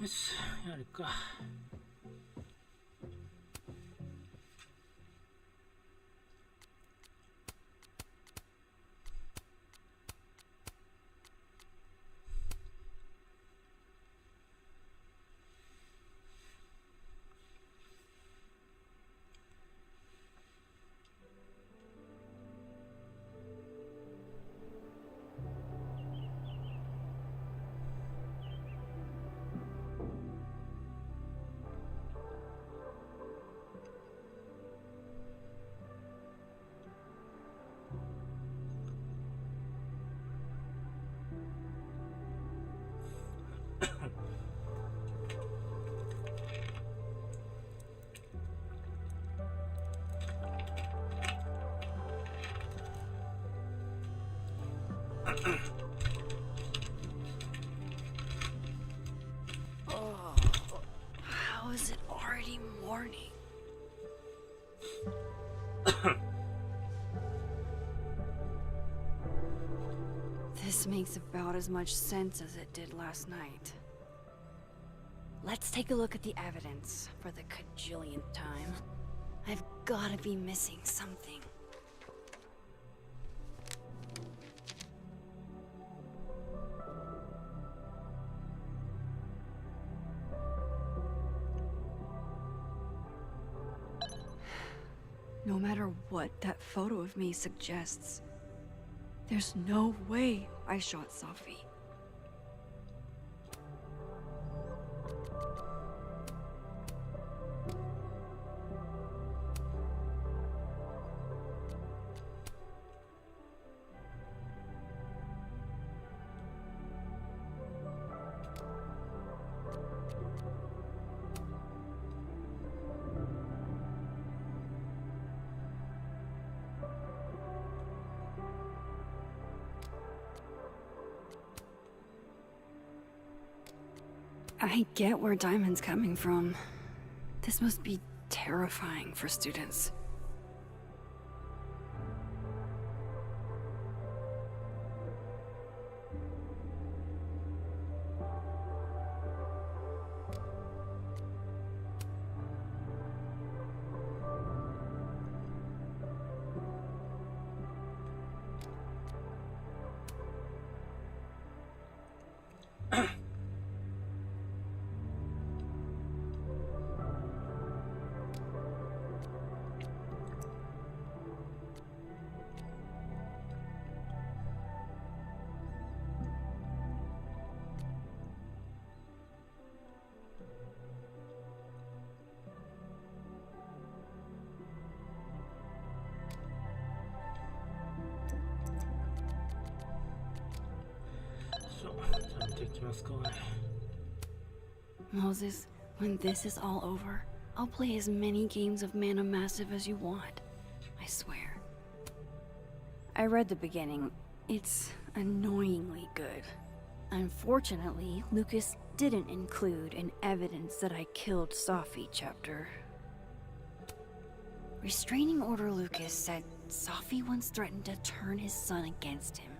よし、やるか。Oh, how is it already morning? This makes about as much sense as it did last night. Let's take a look at the evidence for the cajillionth time. I've gotta be missing something. No matter what that photo of me suggests, there's no way I shot Sophie. I get where Diamond's coming from. This must be terrifying for students. Moses, when this is all over, I'll play as many games of Mana Massive as you want. I swear. I read the beginning. It's annoyingly good. Unfortunately, Lucas didn't include an evidence that I killed Sophie chapter. Restraining Order Lucas said Sophie once threatened to turn his son against him.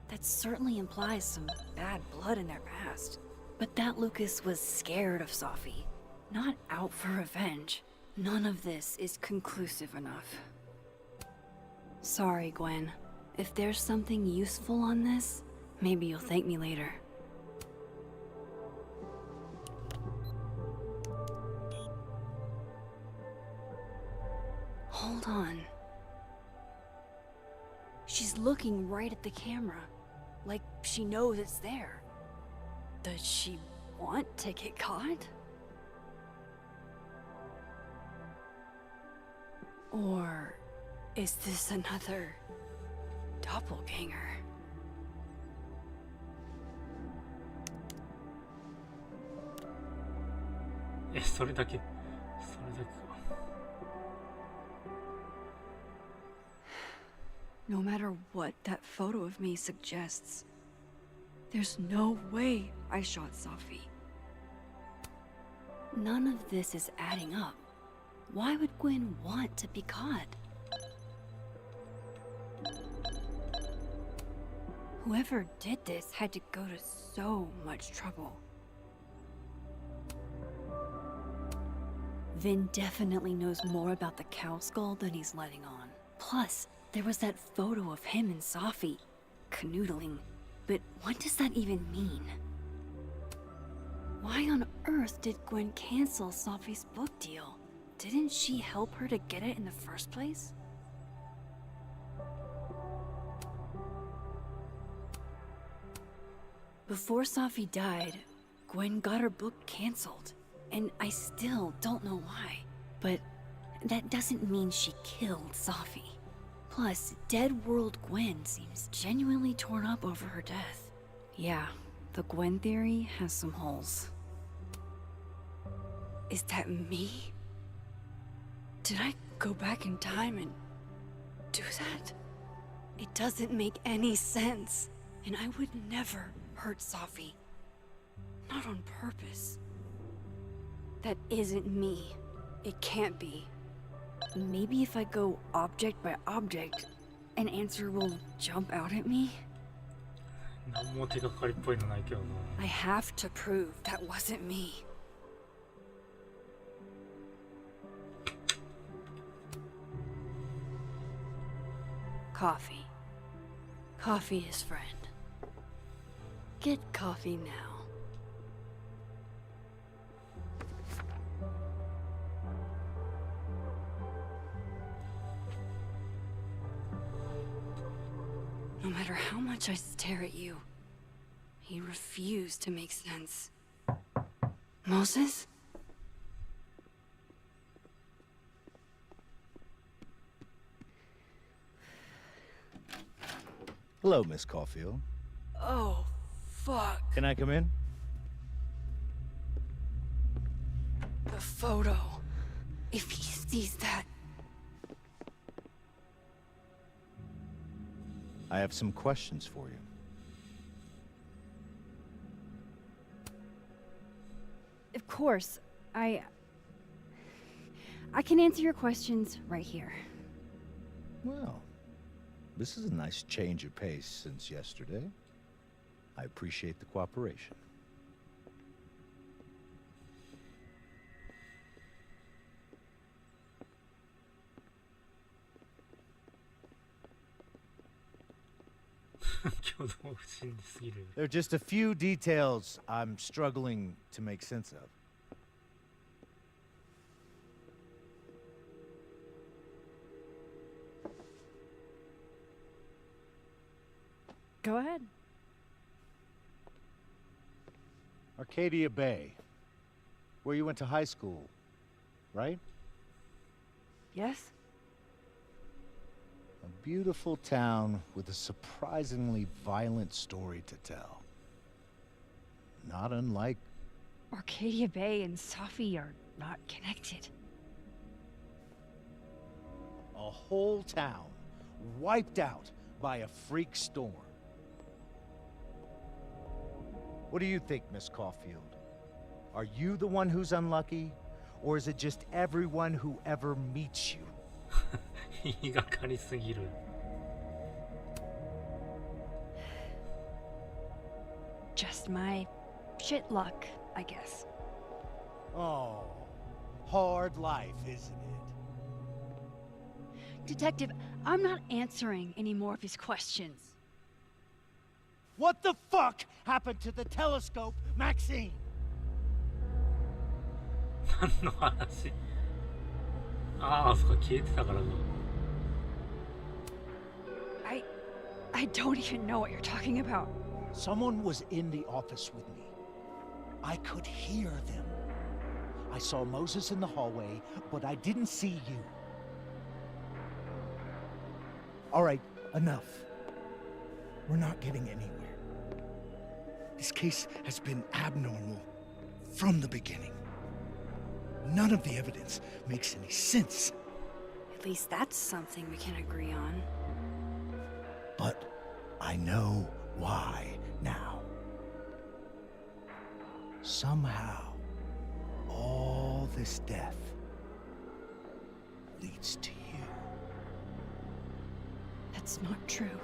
That certainly implies some bad blood in their past. But that Lucas was scared of Sophie, not out for revenge. None of this is conclusive enough. Sorry, Gwen. If there's something useful on this, maybe you'll thank me later. Hold on. She's looking right at the camera, like she knows it's there. Does she want to get caught? Or is this another doppelganger?それだけか。No matter what that photo of me suggests, there's no way I shot Sophie. None of this is adding up. Why would Gwen want to be caught? Whoever did this had to go to so much trouble. Vin definitely knows more about the cow skull than he's letting on. Plus, there was that photo of him and Safi canoodling. But what does that even mean? Why on earth did Gwen cancel Safi's book deal? Didn't she help her to get it in the first place? Before Safi died, Gwen got her book canceled. And I still don't know why. But that doesn't mean she killed Safi. Plus, Dead World Gwen seems genuinely torn up over her death. Yeah, the Gwen theory has some holes. Is that me? Did I go back in time and do that? It doesn't make any sense. And I would never hurt Safi. Not on purpose. That isn't me. It can't be. Maybe if I go object by object, an answer will jump out at me? 何も手がかりっぽいのないけどな。I have to prove that wasn't me. Coffee. Coffee is friend. Get coffee now. No matter how much I stare at you, he refused to make sense. Moses? Hello, Miss Caulfield. Oh, fuck. Can I come in? The photo. If he sees that... I have some questions for you. Of course. I can answer your questions right here. Well, this is a nice change of pace since yesterday. I appreciate the cooperation. There are just a few details I'm struggling to make sense of. Go ahead. Arcadia Bay, where you went to high school, right? Yes? A beautiful town with a surprisingly violent story to tell. Not unlike... Arcadia Bay and Safi are not connected. a whole town wiped out by a freak storm. What do you think, Miss Caulfield? Are you the one who's unlucky, or is it just everyone who ever meets you? 言いがかりすぎる。Just my shit luck, I guess. Oh, hard life, isn't it? Detective, I'm not answering any more of his questions. What the fuck happened to the telescope, Maxine? 何の話？ああ、そっか、消えてたからな。I don't even know what you're talking about. Someone was in the office with me. I could hear them. I saw Moses in the hallway, but I didn't see you. All right, enough. We're not getting anywhere. This case has been abnormal from the beginning. None of the evidence makes any sense. At least that's something we can agree on. But I know why now. Somehow, all this death leads to you. That's not true.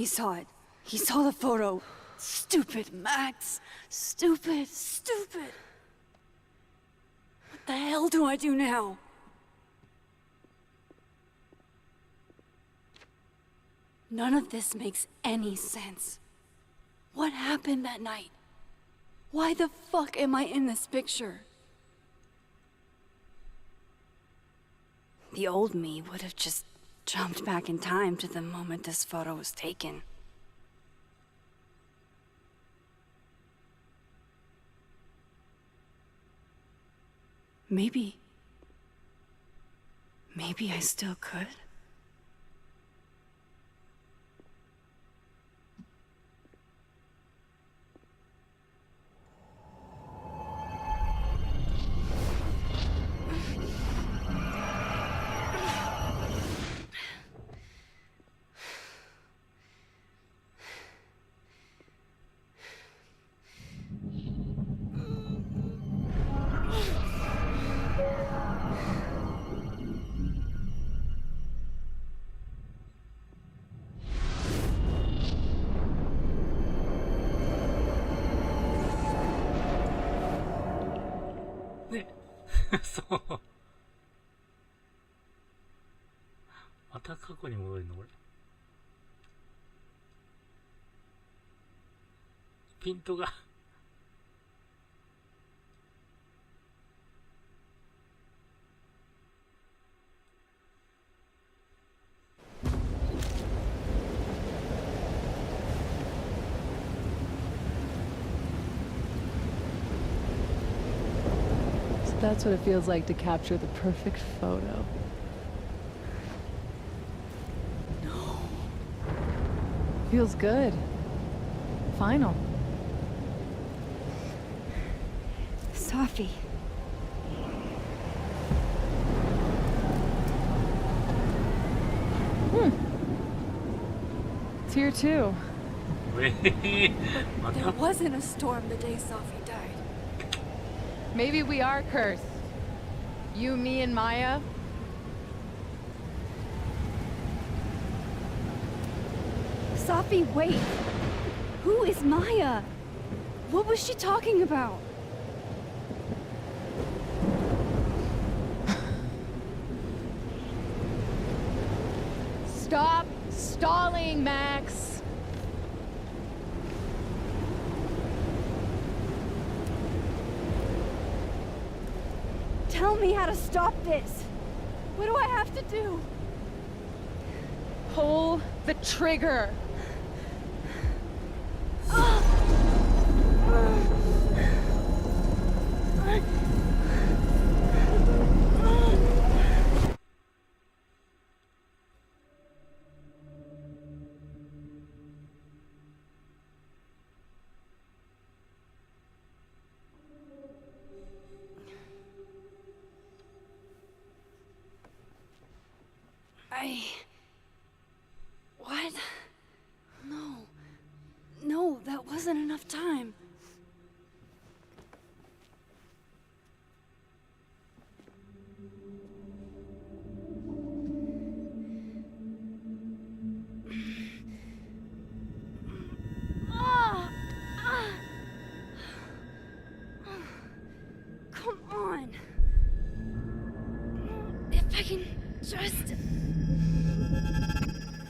He saw it. He saw the photo. Stupid, Max. Stupid, stupid. What the hell do I do now? None of this makes any sense. What happened that night? Why the fuck am I in this picture? The old me would have just jumped back in time to the moment this photo was taken. Maybe I still could.ねそうまた過去に戻るのこれピントがThat's what it feels like to capture the perfect photo. No. Feels good. Final. Sophie. It's here too. ま There た wasn't a storm the day Sophie died. Maybe we are cursed. You, me, and Maya. Sophie, wait. Who is Maya? What was she talking about? Stop stalling, Max. Tell me how to stop this. What do I have to do? Pull the trigger. What? No. No, that wasn't enough time. Come on. If I can just...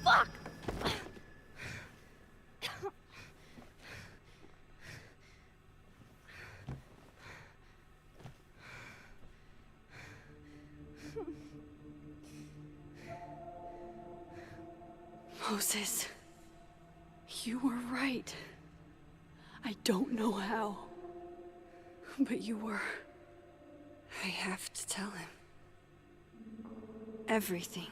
Fuck! Moses, you were right. I don't know how, but you were. I have to tell him. Everything.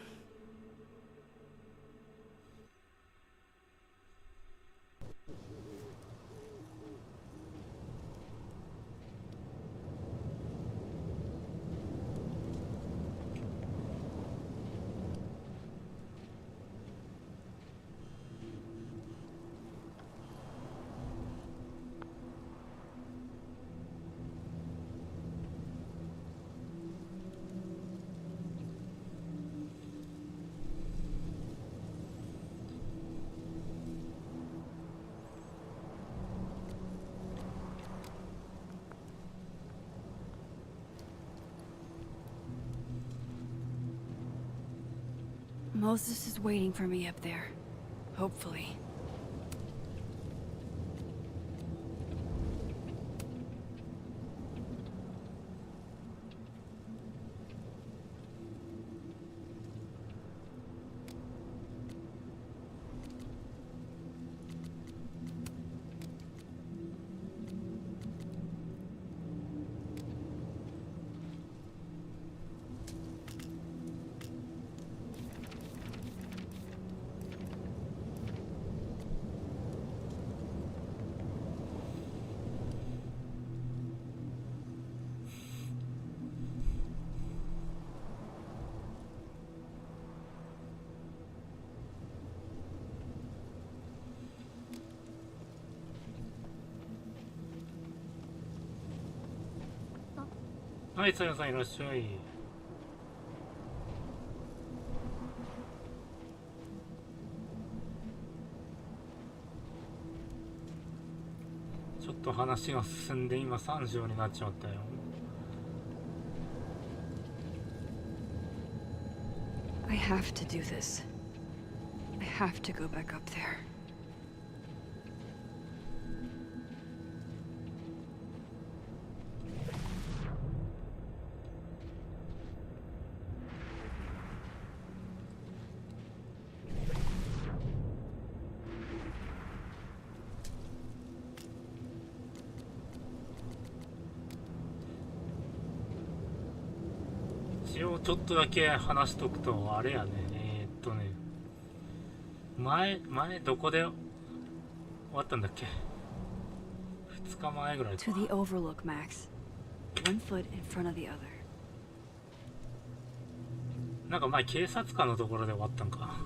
Moses is waiting for me up there. Hopefully.はい、さやさんいらっしゃい。ちょっと話が進んで今3時になっちまったよ。I have to do this. I have to go back up there. 一応ちょっとだけ話しとくとあれやね、前どこで終わったんだっけ。2日前ぐらいか。 To the overlook, Max. One foot in front of the other. なんか前警察官のところで終わったんか、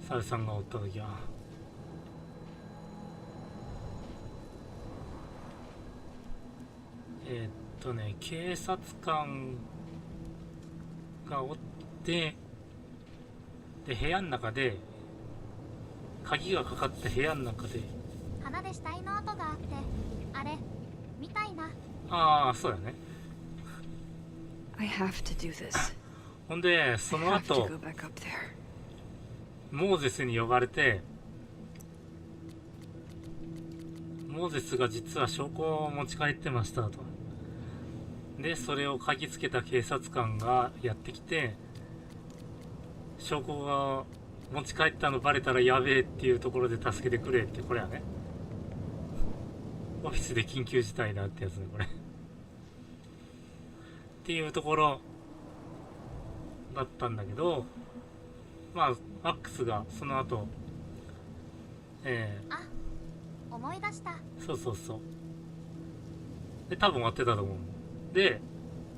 サルさんがおった時は。警察官がおって、で部屋の中で鍵がかかった部屋の中で鼻で死体の跡があって、あれみたいな。ああそうやね。 I have to do this. ほんでその I have to 後 go back up there. モーゼスに呼ばれて、モーゼスが実は証拠を持ち帰ってましたと。でそれを嗅ぎつけた警察官がやってきて、証拠が持ち帰ったのバレたらやべえっていうところで助けてくれって、これやね。オフィスで緊急事態だってやつねこれっていうところだったんだけど、まあマックスがその後あ、思い出した。そうそうそう。で多分終わってたと思う。で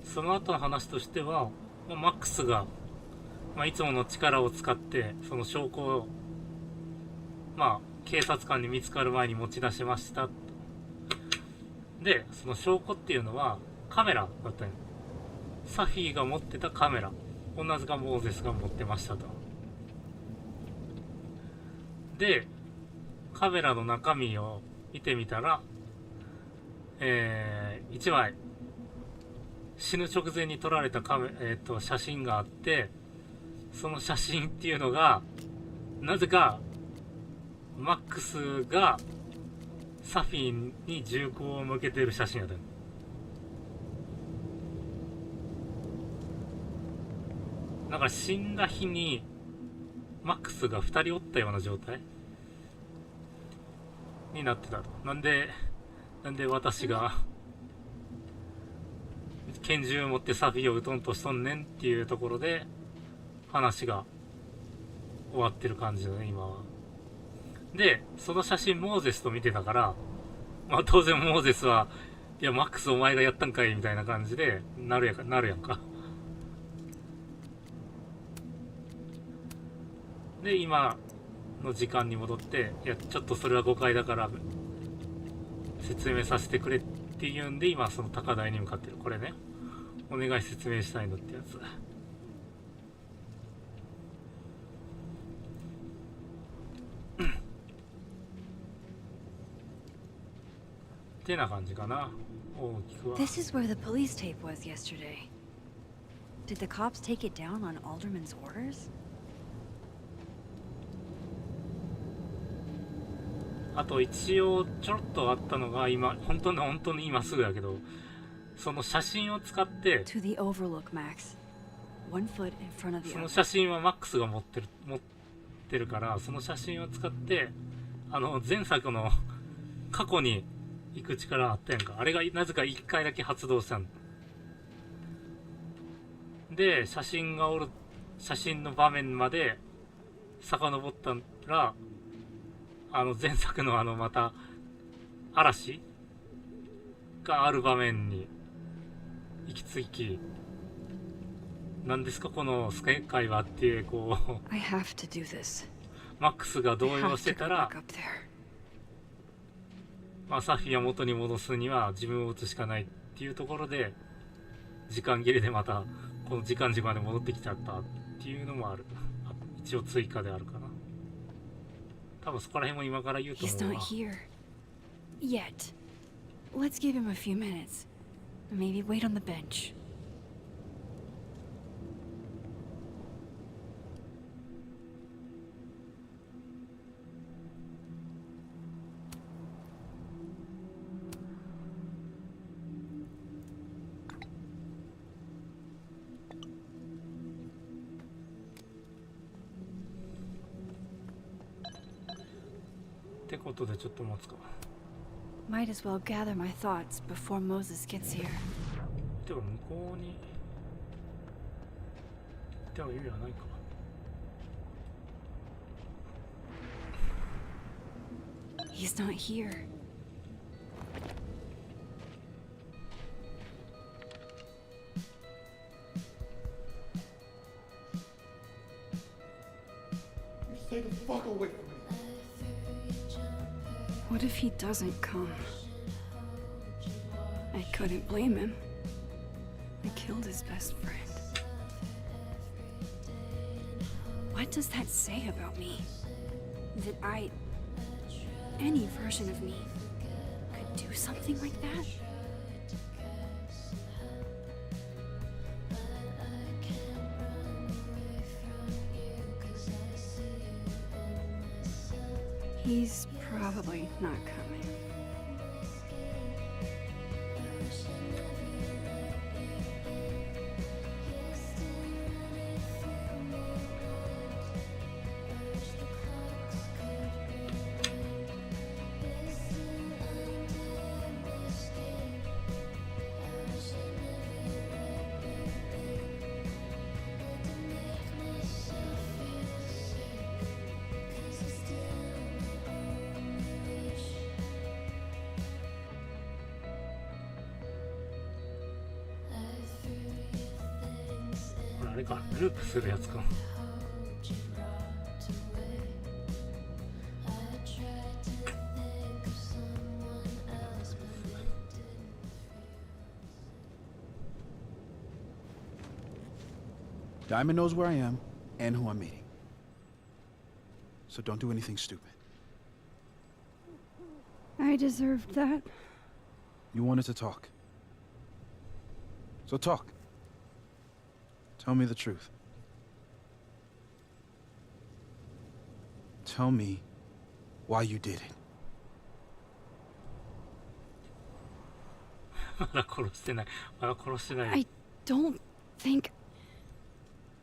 その後の話としては、マックスが、いつもの力を使ってその証拠を警察官に見つかる前に持ち出しました。でその証拠っていうのはカメラだったよ。サフィーが持ってたカメラ、同じがモーゼスが持ってましたと。でカメラの中身を見てみたら、1枚死ぬ直前に撮られた写真があって、その写真っていうのがなぜかマックスがサフィーに銃口を向けてる写真やった。だから死んだ日にマックスが2人おったような状態になってたと。なんで私が拳銃を持ってサフィーを撃とんとしとんねんっていうところで話が終わってる感じだね今は。でその写真モーゼスと見てたから、当然モーゼスはいやマックスお前がやったんかいみたいな感じでなるやんか。で今の時間に戻って、いやちょっとそれは誤解だから説明させてくれっていうんで、今その高台に向かってる。これね、お願い説明したいのってやつ。ってな感じかな、大きくは。 This is where the police tape was yesterday. Did the cops take it down on Alderman's orders? あと一応ちょろっとあったのが今本当に今すぐだけど、その写真を使って、 To the overlook, Max. One foot in front of the その other. 写真はマックスが持ってるから、その写真を使って前作の過去に行く力あったやんか。あれがなぜか1回だけ発動したんで、写真の場面まで遡ったら、前作のまた嵐がある場面に行き着き、何ですかこの世界はっていう、こう I have to do this. マックスが I 動 have 揺して to た go ら back up there. まあ、サフィーを元に戻すには自分を撃つしかないっていうところで、時間切れでまたこの時間軸まで戻ってきちゃったっていうのもある。一応追加であるかな。多分そこら辺も今から言うと He's 思う not な。 here. Yet. Let's give him a few minutes. Maybe wait on the bench.ってことでちょっと待つか。 Might as well gather my thoughts before Moses gets here. では向こうに行っても意味はないか。 He's not here. Stay the fuck away from me. What if he doesn't come? I couldn't blame him. I killed his best friend. What does that say about me? That any version of me, could do something like that? He's probably not coming.あれか、ループするやつか。 Diamond knows where I am and who I'm meeting. So don't do anything stupid. I deserved that. You wanted to talk. So talk. Tell me the truth. Tell me why you did it. まだ殺してない。まだ殺してない。 I don't think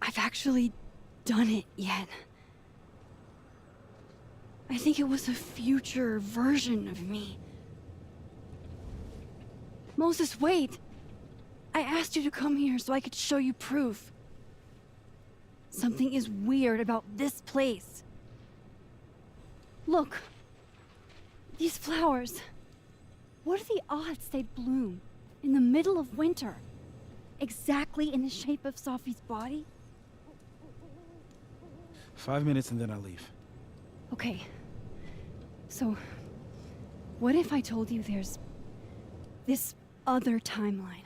I've actually done it yet. I think it was a future version of me. Moses, wait! I asked you to come here so I could show you proof. Something is weird about this place. Look. These flowers. What are the odds they'd bloom in the middle of winter? Exactly in the shape of Sophie's body? 5 minutes and then I leave. Okay. So, what if I told you there's this other timeline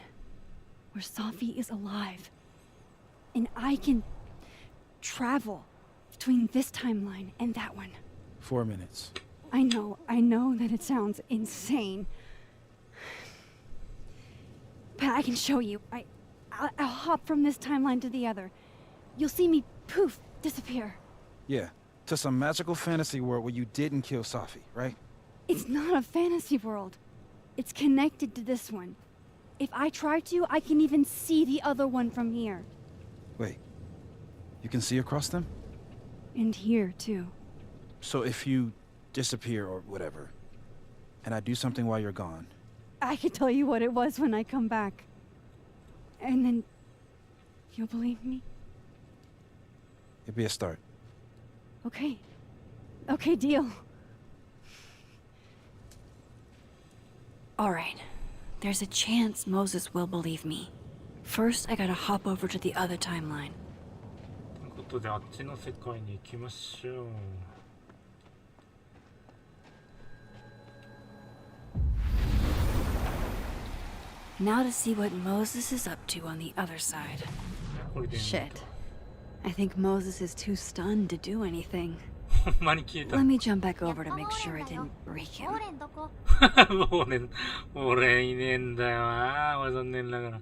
where Sophie is alive and I can travel between this timeline and that one? 4 minutes. I know that it sounds insane. But I can show you. I'll hop from this timeline to the other. You'll see me poof, disappear. Yeah, to some magical fantasy world where you didn't kill Safi, right? It's not a fantasy world. It's connected to this one. If I try to, I can even see the other one from here. Wait. You can see across them? And here, too. So if you disappear or whatever, and I do something while you're gone, I could tell you what it was when I come back. And then... you'll believe me? it'd be a start. Okay. Okay, deal. Alright. There's a chance Moses will believe me. First, I gotta hop over to the other timeline. ということで、あっちの世界に行きましょう。Now to see what Moses is up to on the other side. これで Shit. I think Moses is too stunned to do anything. ほんまに消えた。 Let me jump back over to make sure I didn't break オー him. レンどこ？俺いねえんだよな。俺残念ながら。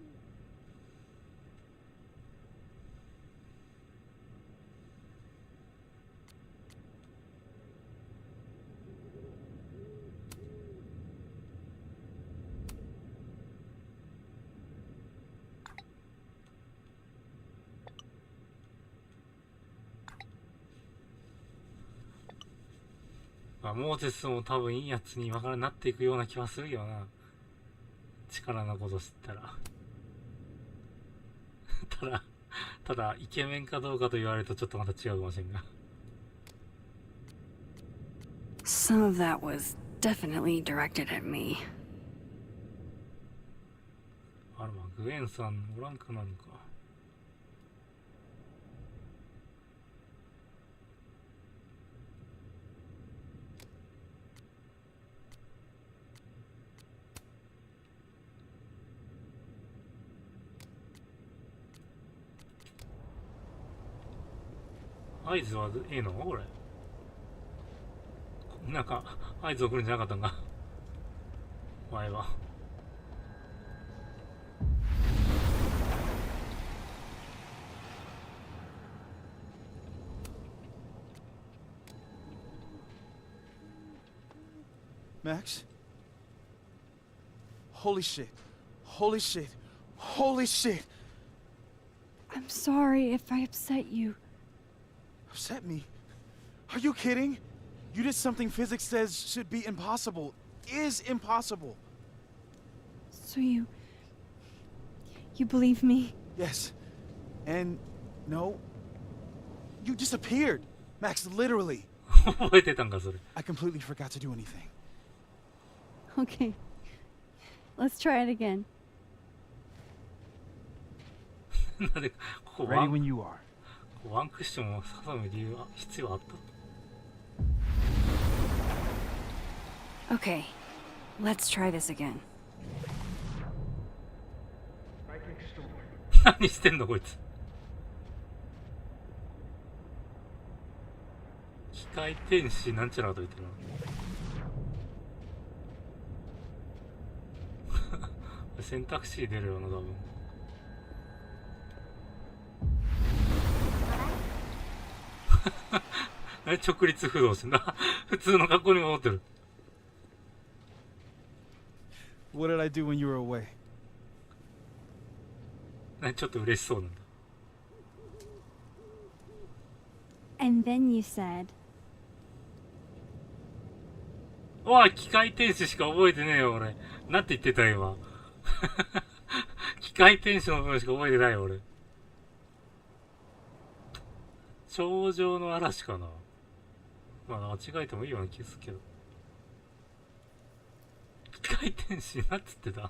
モーゼスも多分いいやつに今からなっていくような気はするよな。力のこと知ったら。ただイケメンかどうかと言われるとちょっとまた違うかもしれんが。Some of that was definitely directed at me. あらまあ、グエンさんおらんくなるのか。合図はええの俺。なんか合図送るんじゃなかったんか前は。Max? Holy shit. Holy shit. Holy shit. I'm sorry if I upset you. Upset me? Are you kidding? You did something physics says should be impossible. Is impossible. So you believe me? Yes. And no. You disappeared. Max, literally. 覚えてたんかそれ。 I completely forgot to do anything. Okay. Let's try it again. なんでここ Ready when you are. ワンクッションを挟む理由は必要あった Okay. Let's try this again. 何してんのこいつ。機械天使なんちゃらと言ってるな。選択肢出るよな多分。何直立不動してんだ。普通の学校に戻ってる。What did I do when you were away? 何ちょっと嬉しそうなんだ。 And then you said, おい、機械天使しか覚えてねえよ俺。なんて言ってた今。機械天使の部分しか覚えてないよ俺。頂上の嵐かな。まあ間違えてもいいような気がするけど。機械天使なんつってた。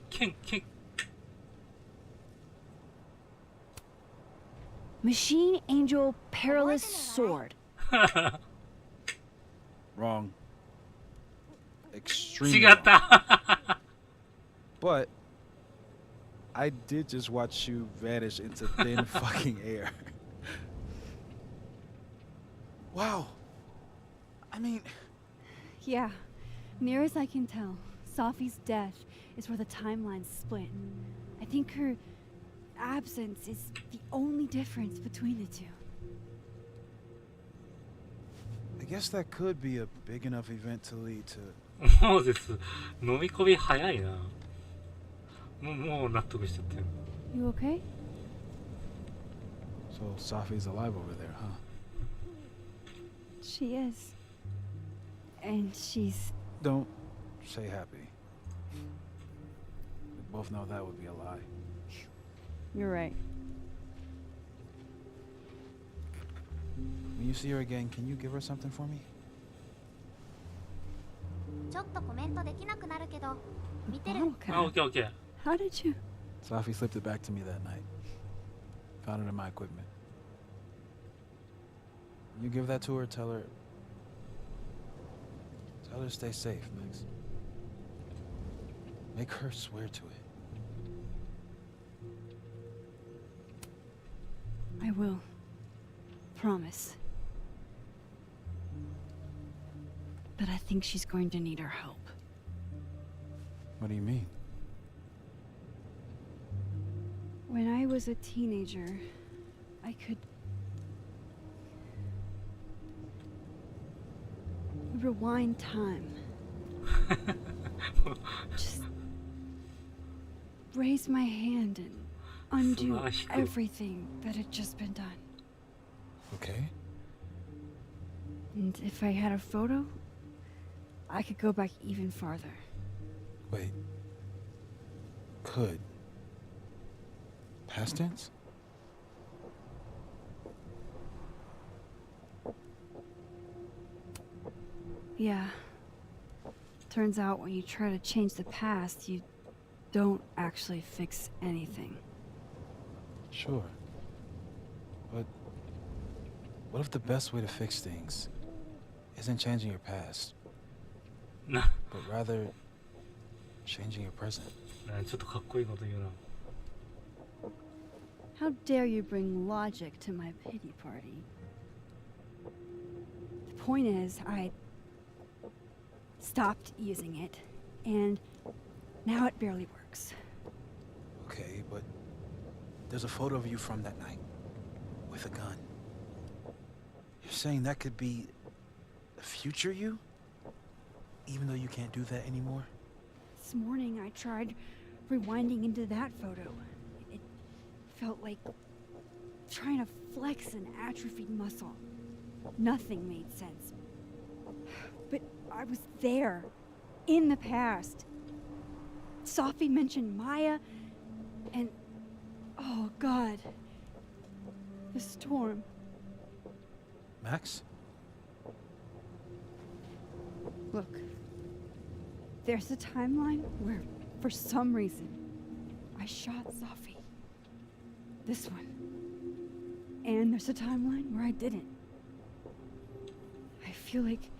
剣 Machine Angel Perilous Sword. Wrong. Extremely 違っ wrong. た。 But I did just watch you vanish into thin fucking air. Wow. I mean, Yeah. Near as I can tell, Sophie's death is where the timelines split. I think her absence is the only difference between the two. I guess that could be a big enough event to lead to. モーゼス飲み込み早いな。もう納得しちゃってる。 You okay? So Safi's alive over there, huh? She is. And she's... Don't say happy. We both know that would be a lie. You're right. When you see her again, can you give her something for me? ちょっとコメントできなくなるけど見てる。 Bottle あ、オッ cap. ケーオッケー。 How did you... Safi slipped it back to me that night. Found it in my equipment. You give that to her, tell her to stay safe, Max. Make her swear to it. I will. Promise. But I think she's going to need our help. What do you mean? When I was a teenager, I could rewind time. Just raise my hand and undo everything that had just been done. Okay. And if I had a photo, I could go back even farther. Wait. Could. Past tense? Yeah. Turns out when you try to change the past, you don't actually fix anything. Sure. But what if the best way to fix things isn't changing your past, な、 but rather changing your present? ちょっとかっこいいこと言うな。 How dare you bring logic to my pity party? The point is, I stopped using it, and now it barely works. Okay, but there's a photo of you from that night with a gun. You're saying that could be the future you? Even though you can't do that anymore? This morning I tried rewinding into that photo. It felt like trying to flex an atrophied muscle. Nothing made sense. But I was there, in the past. Safi mentioned Maya, and oh God, the storm. Max? Look, there's a timeline where, for some reason, I shot Safi. This one. And there's a timeline where I didn't. I feel like,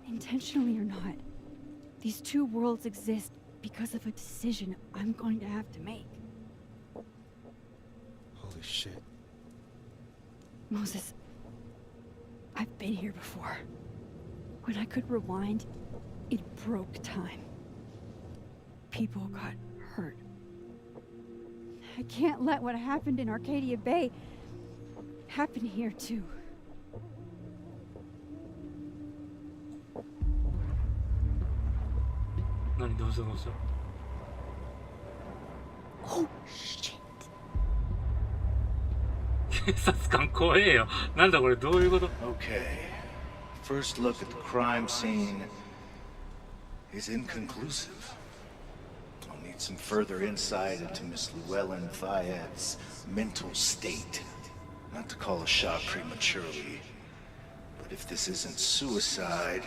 intentionally or not, these two worlds exist because of a decision I'm going to have to make. Holy shit. Moses, I've been here before. When I could rewind, it broke time. People got hurt. I can't let what happened in Arcadia Bay happen here too.何どうしたどうした Oh shit. 警察官怖えよ。なんだこれどういうこと Okay. First look at the crime scene is inconclusive. I'll need some further insight into Miss Llewellyn Fayette's mental state. Not to call a shot prematurely, but if this isn't suicide,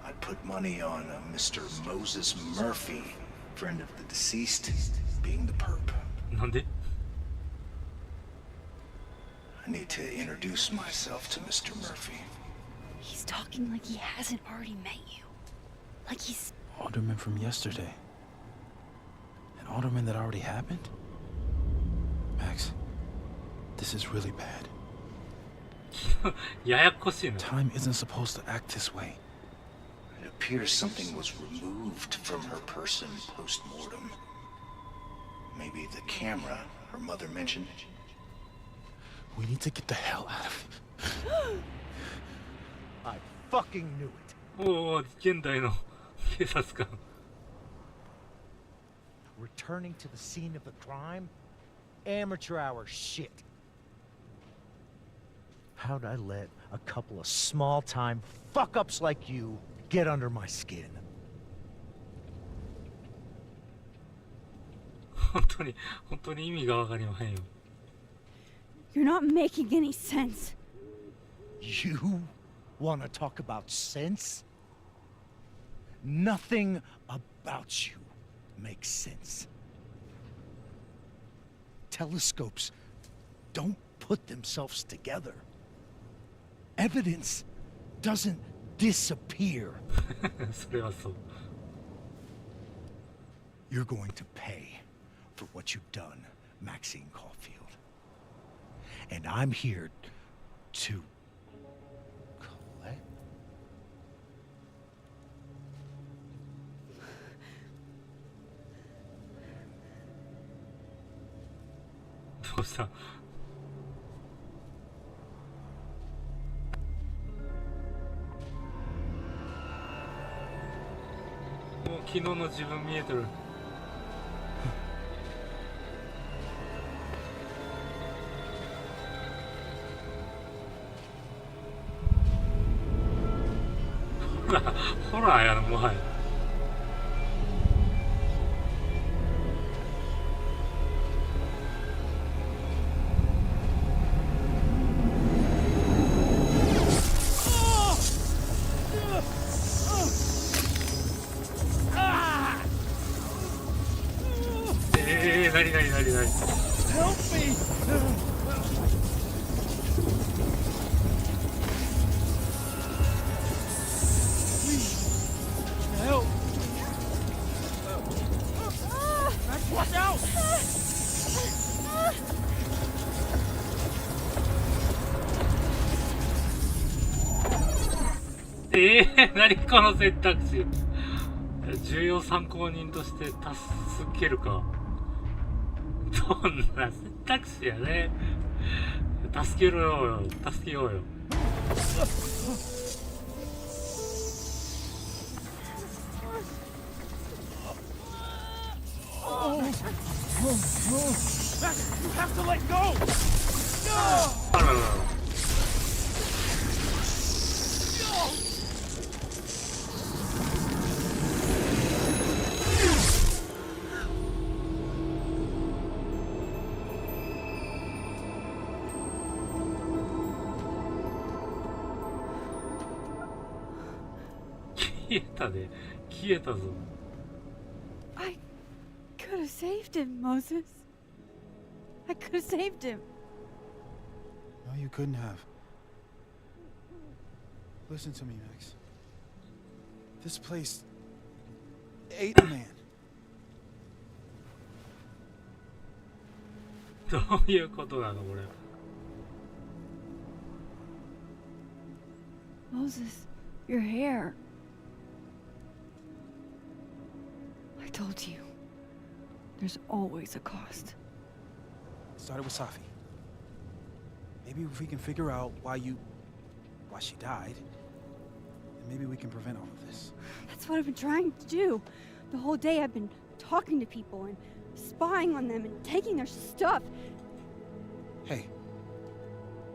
I'd put money on Mr. Moses Murphy, friend of the deceased, being the perp. なんで I need to introduce myself to Mr. Murphy. He's talking like he hasn't already met you. Like he's... Alderman from yesterday. An alderman that already happened? Max, this is really bad. ややこしいな。 Time isn't supposed to act this way. It appears something was removed from her person post-mortem. Maybe the camera her mother mentioned. We need to get the hell out of here. I fucking knew it. おお、現代の警察官。Returning to the scene of the crime? Amateur hour shit. How'd I let a couple of small-time fuck-ups like you get under my skin? 本当に意味がわかりませんよ。You're not making any sense. You want to talk about sense? Nothing about you makes sense. Telescopes don't put themselves together. Evidence doesn't disappear. それはそう。You're going to pay for what you've done, Maxine Caulfield. And I'm here to collect. どうした？もう昨日の自分見えてる。ホラーやな、もはや。何 Help me! Help! Max, watch out! 何この選択肢。重要参考人として助けるか。どんな選択肢やね。助けろよ、助けようよ。Max, you have to let go! あららら。消えたぞ。 I could have saved him, Moses. I could have saved him. No, you couldn't have. Listen to me, Max. This place ate a man. どういうことなのこれ。 Moses, your hair. I told you. There's always a cost. It started with Safi. Maybe if we can figure out why she died, then maybe we can prevent all of this. That's what I've been trying to do. The whole day I've been talking to people and spying on them and taking their stuff. Hey,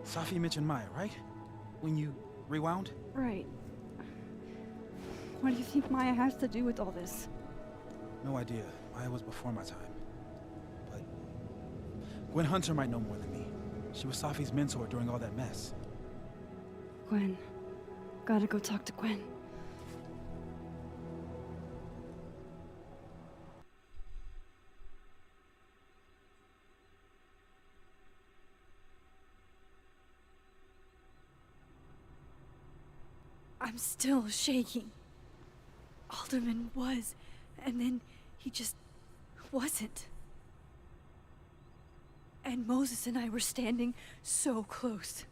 Safi mentioned Maya, right? When you rewound? Right. What do you think Maya has to do with all this? No idea. Maya was before my time. But Gwen Hunter might know more than me. She was Safi's mentor during all that mess. Gwen. Gotta go talk to Gwen. I'm still shaking. Alderman was, and then he just wasn't. And Moses and I were standing so close.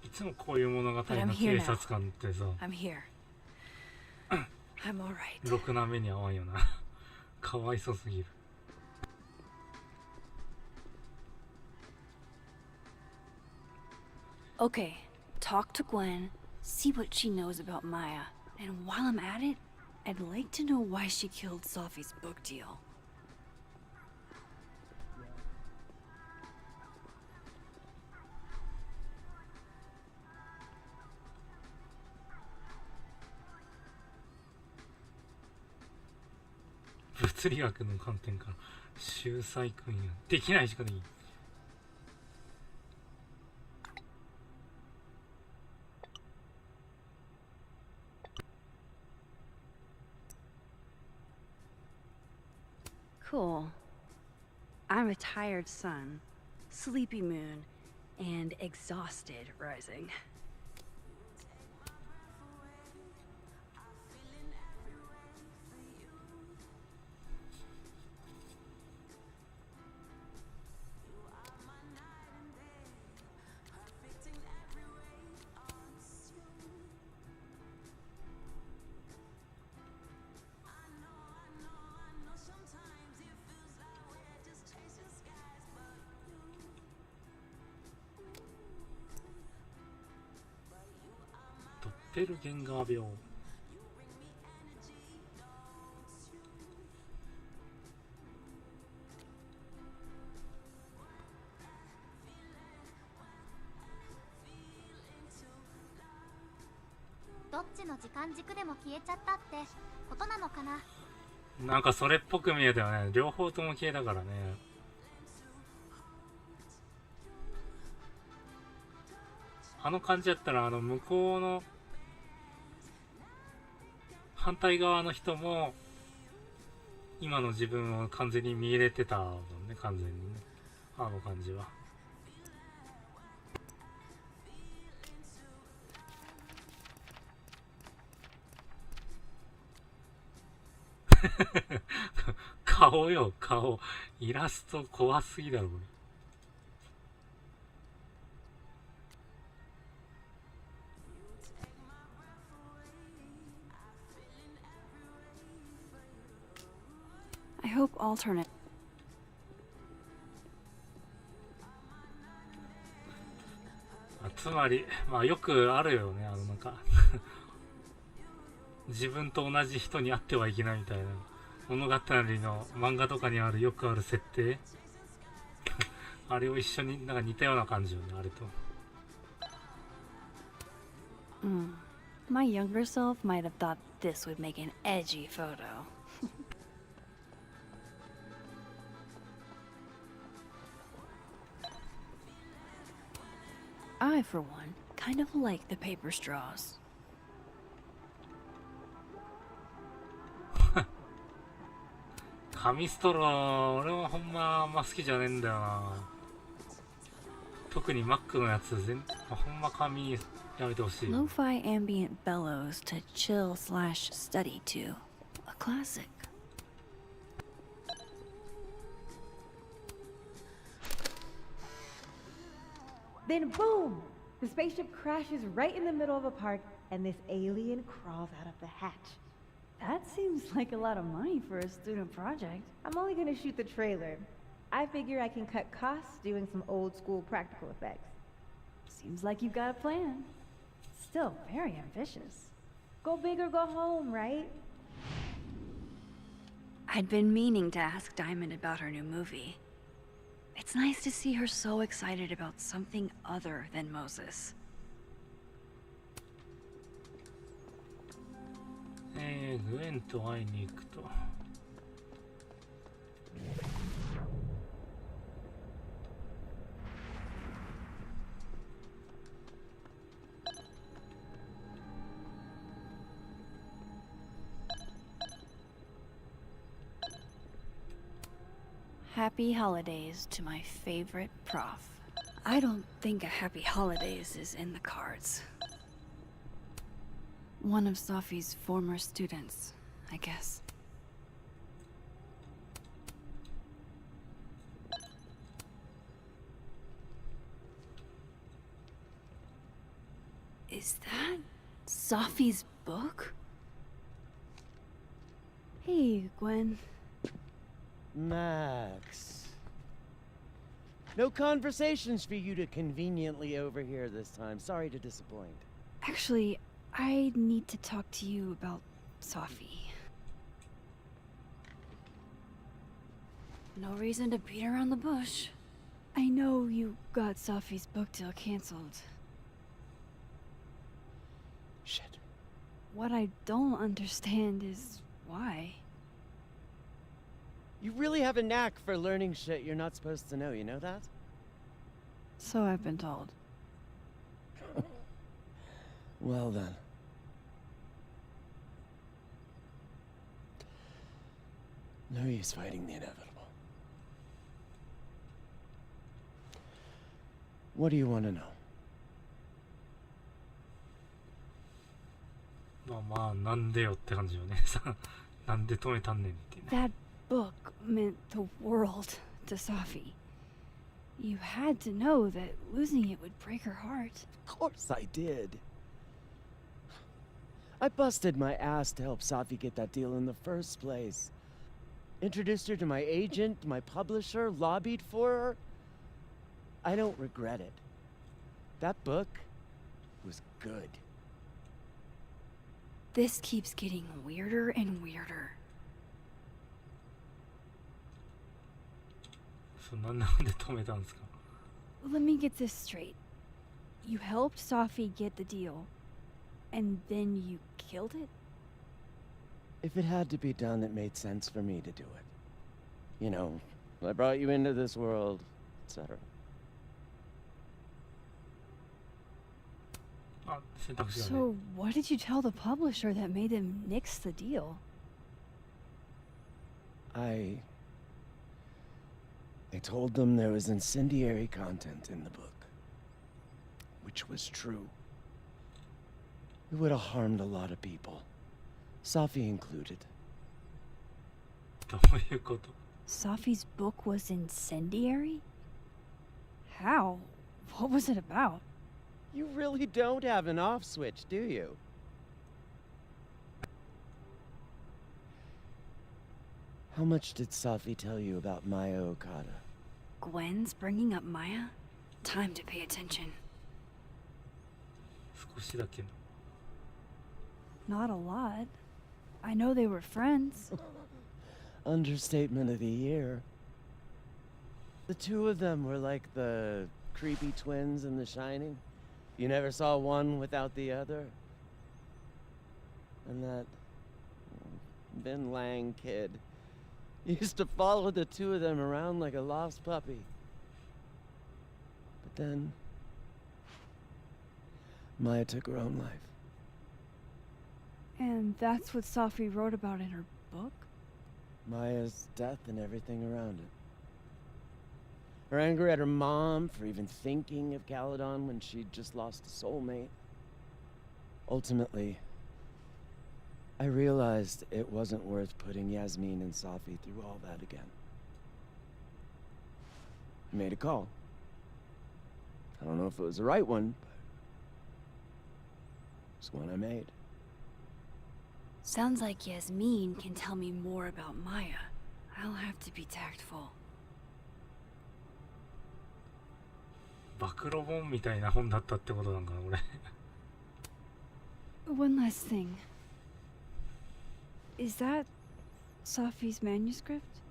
いつもこういう物語の警察官ってさ、 I'm here. I'm alright. ろくな目に遭わんよな。かわいそうすぎる。 Okay, talk to Gwen, see what she knows about Maya, and while I'm at it, I'd like to know why she killed Sophie's book deal. "物理学の観点から秀才君やできないしかできん." Cool. I'm a tired sun, sleepy moon, and exhausted rising. "ドッペルゲンガー病」。どっちの時間軸でも消えちゃったってことなのかな。なんかそれっぽく見えたよね。両方とも消えたからね。あの感じやったら、向こうの反対側の人も今の自分を完全に見入れてたもんね。完全にね、あの感じは。顔よ、顔。イラスト怖すぎだろこれ。I hope alternate. つまり、まあよくあるよね。なんか自分と同じ人に会ってはいけないみたいな物語の漫画とかにあるよくある設定あれを一緒になんか似たような感じよね、あれと。My younger self might have thought this would make an edgy photo. I, for one, kind of like the paper straws. 紙ストロー、俺はほんまあんま好きじゃねえんだよな。特に Mac のやつほんま紙やめてほしい。 Lo-fi ambient bellows to chill/study to. A classic. Then boom! The spaceship crashes right in the middle of a park, and this alien crawls out of the hatch. That seems like a lot of money for a student project. I'm only gonna shoot the trailer. I figure I can cut costs doing some old school practical effects. Seems like you've got a plan. Still very ambitious. Go big or go home, right? I'd been meaning to ask Diamond about her new movie. It's nice to see her so excited about something other than Moses. グエンと会いに行くと。Happy holidays to my favorite prof. I don't think a happy holidays is in the cards. One of Sophie's former students, I guess. Is that Sophie's book? Hey, Gwen. Max. No conversations for you to conveniently overhear this time. Sorry to disappoint. Actually, I need to talk to you about Sophie. No reason to beat around the bush. I know you got Sophie's book deal canceled. Shit. What I don't understand is why. You really have a knack for learning shit you're not supposed to know, you know that? So I've been told. Well then. No use fighting the inevitable. What do you want to know? まあなんでよって感じよね。なんで止めたんねんっていうね。 That book meant the world to Sophie. You had to know that losing it would break her heart. Of course I did. I busted my ass to help Safi get that deal in the first place. Introduced her to my agent, my publisher, lobbied for her. I don't regret it. That book was good. This keeps getting weirder and weirder. なんで止めたんですか？ Let me get this straight. You helped Sophie get the deal, and then you killed it? If it had to be done, it made sense for me to do it. You know, I brought you into this world, etc. あ、選択肢がね。 So, what did you tell the publisher that made them nix the deal? I told them there was incendiary content in the book. Which was true. It would have harmed a lot of people. Safi included. どういうこと？ Sophie's book was incendiary? How? What was it about? You really don't have an off switch, do you? How much did Safi tell you about Maya Okada? Gwen's bringing up Maya? Time to pay attention. 少しだけの。 Not a lot. I know they were friends. Understatement of the year. The two of them were like the creepy twins in The Shining. You never saw one without the other. And that Vin Lang kid used to follow the two of them around like a lost puppy. But then Maya took her own life. And that's what Sophie wrote about in her book? Maya's death and everything around it. Her anger at her mom for even thinking of Caledon when she'd just lost a soulmate. Ultimately, I realized it wasn't worth putting Yasmin and Safi through all that again. I made a call. I don't know if it was the right one, but it's one I made. Sounds like Yasmin can tell me more about Maya. I'll have to be tactful. 暴露本みたいな本だったってことなんかな、これ。 One last thing. Is that Sophie's manuscript?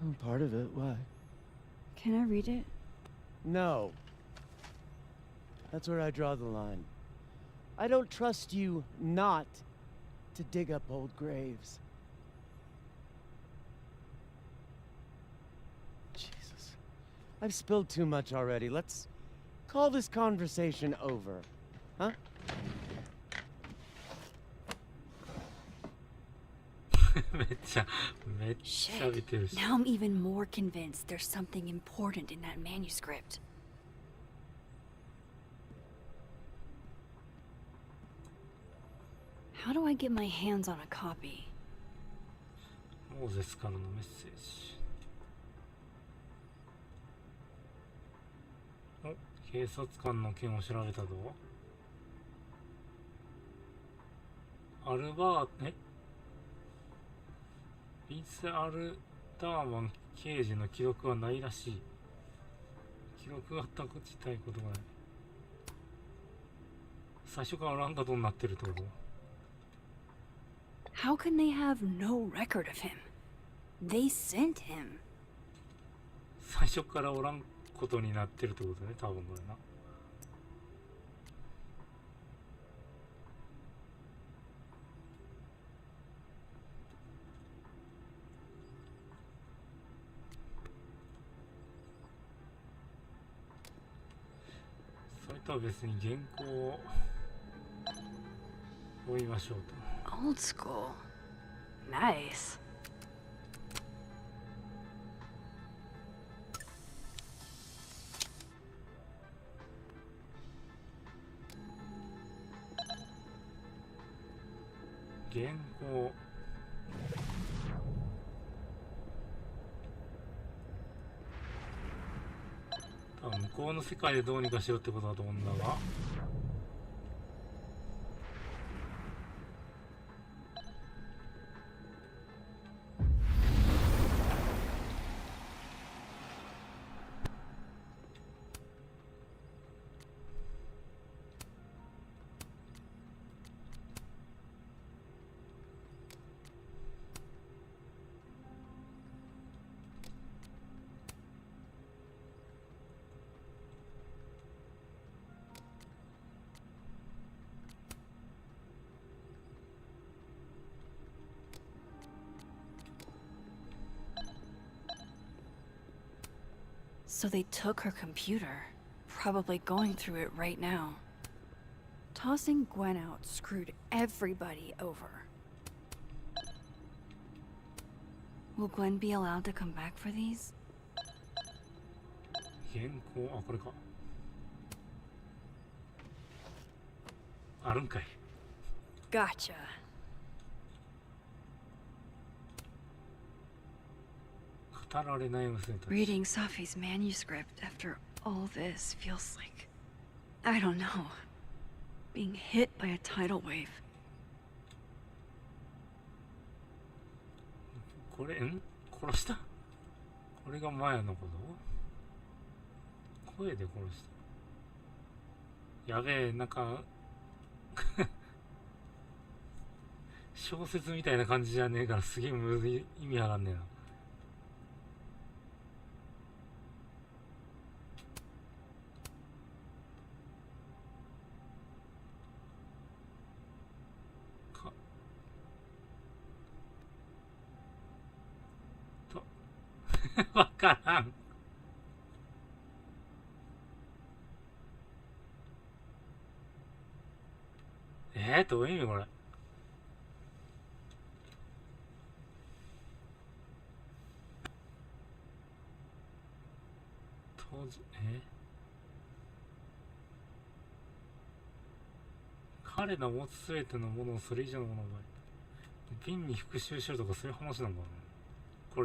I'm part of it. Why? Can I read it? No. That's where I draw the line. I don't trust you not to dig up old graves. Jesus. I've spilled too much already. Let's call this conversation over. Huh? めっちゃ見てるし。 Now I'm even more convinced there's something important in that manuscript. How do I get my hands on a copy? モーゼスからのメッセージ。お、警察官の件を調べたぞ。ビンス・アルダーマン刑事の記録はないらしい。記録があった自体ことがない。最初からおらんことになってるってこと？ How can they have no record of him? They sent him. 最初からおらんことになってるってことね、多分これな。それとは別に原稿を追いましょうと。Old school. Nice. 原稿。多分向こうの世界でどうにかしろってことだと思うんだが。So they took her computer, probably going through it right now. Tossing Gwen out screwed everybody over. Will Gwen be allowed to come back for these? 原稿、あ、これか。あるんかい。Gotcha. 語られない娘たち。 Reading Safi's manuscript after all this feels like, I don't know, being hit by a tidal wave. これ、殺した？これがマヤのこと？声で殺した。やべえ、なんか小説みたいな感じじゃねえからすげえむずい、意味わかんねえな。わからん。どういう意味これ。当時、彼の持つすべてのものをそれ以上のものを奪い、瓶に復讐しろとかそういう話なのかな。こ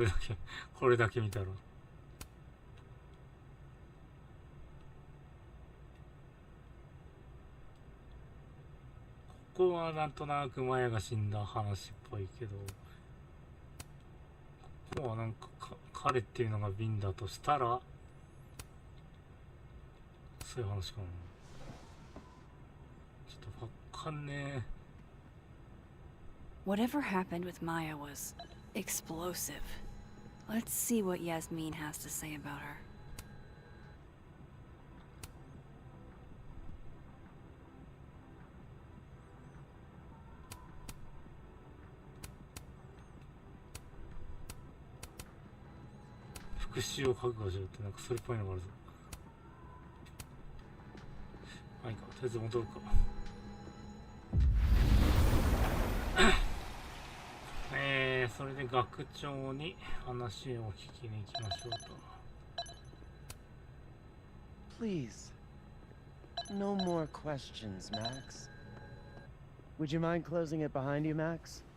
れだけ見たら。ここはなんとなくマヤが死んだ話っぽいけど、ここはなんか彼っていうのが瓶だとしたら、そういう話かな。ちょっとわかんねえ。 Whatever happened with Maya was explosive. Let's see what Yasmin has to say about her.「復讐を覚悟しろ」ってなんかそれっぽいのがあるぞ。はいか、とりあえず戻るか。それで学長に話を聞きに行きましょうと。Please. No more questions, Max. Would you mind closing it behind you, Max?「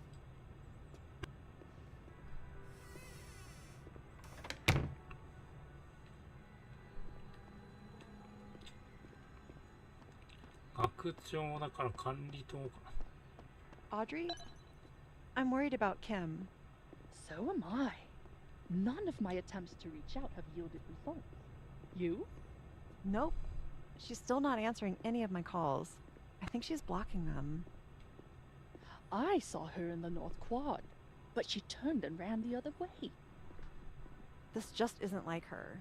学長だから管理棟かな。 Audrey? I'm worried about Kim. So am I. None of my attempts to reach out have yielded results. You? Nope. She's still not answering any of my calls. I think she's blocking them. I saw her in the North Quad, but she turned and ran the other way. This just isn't like her.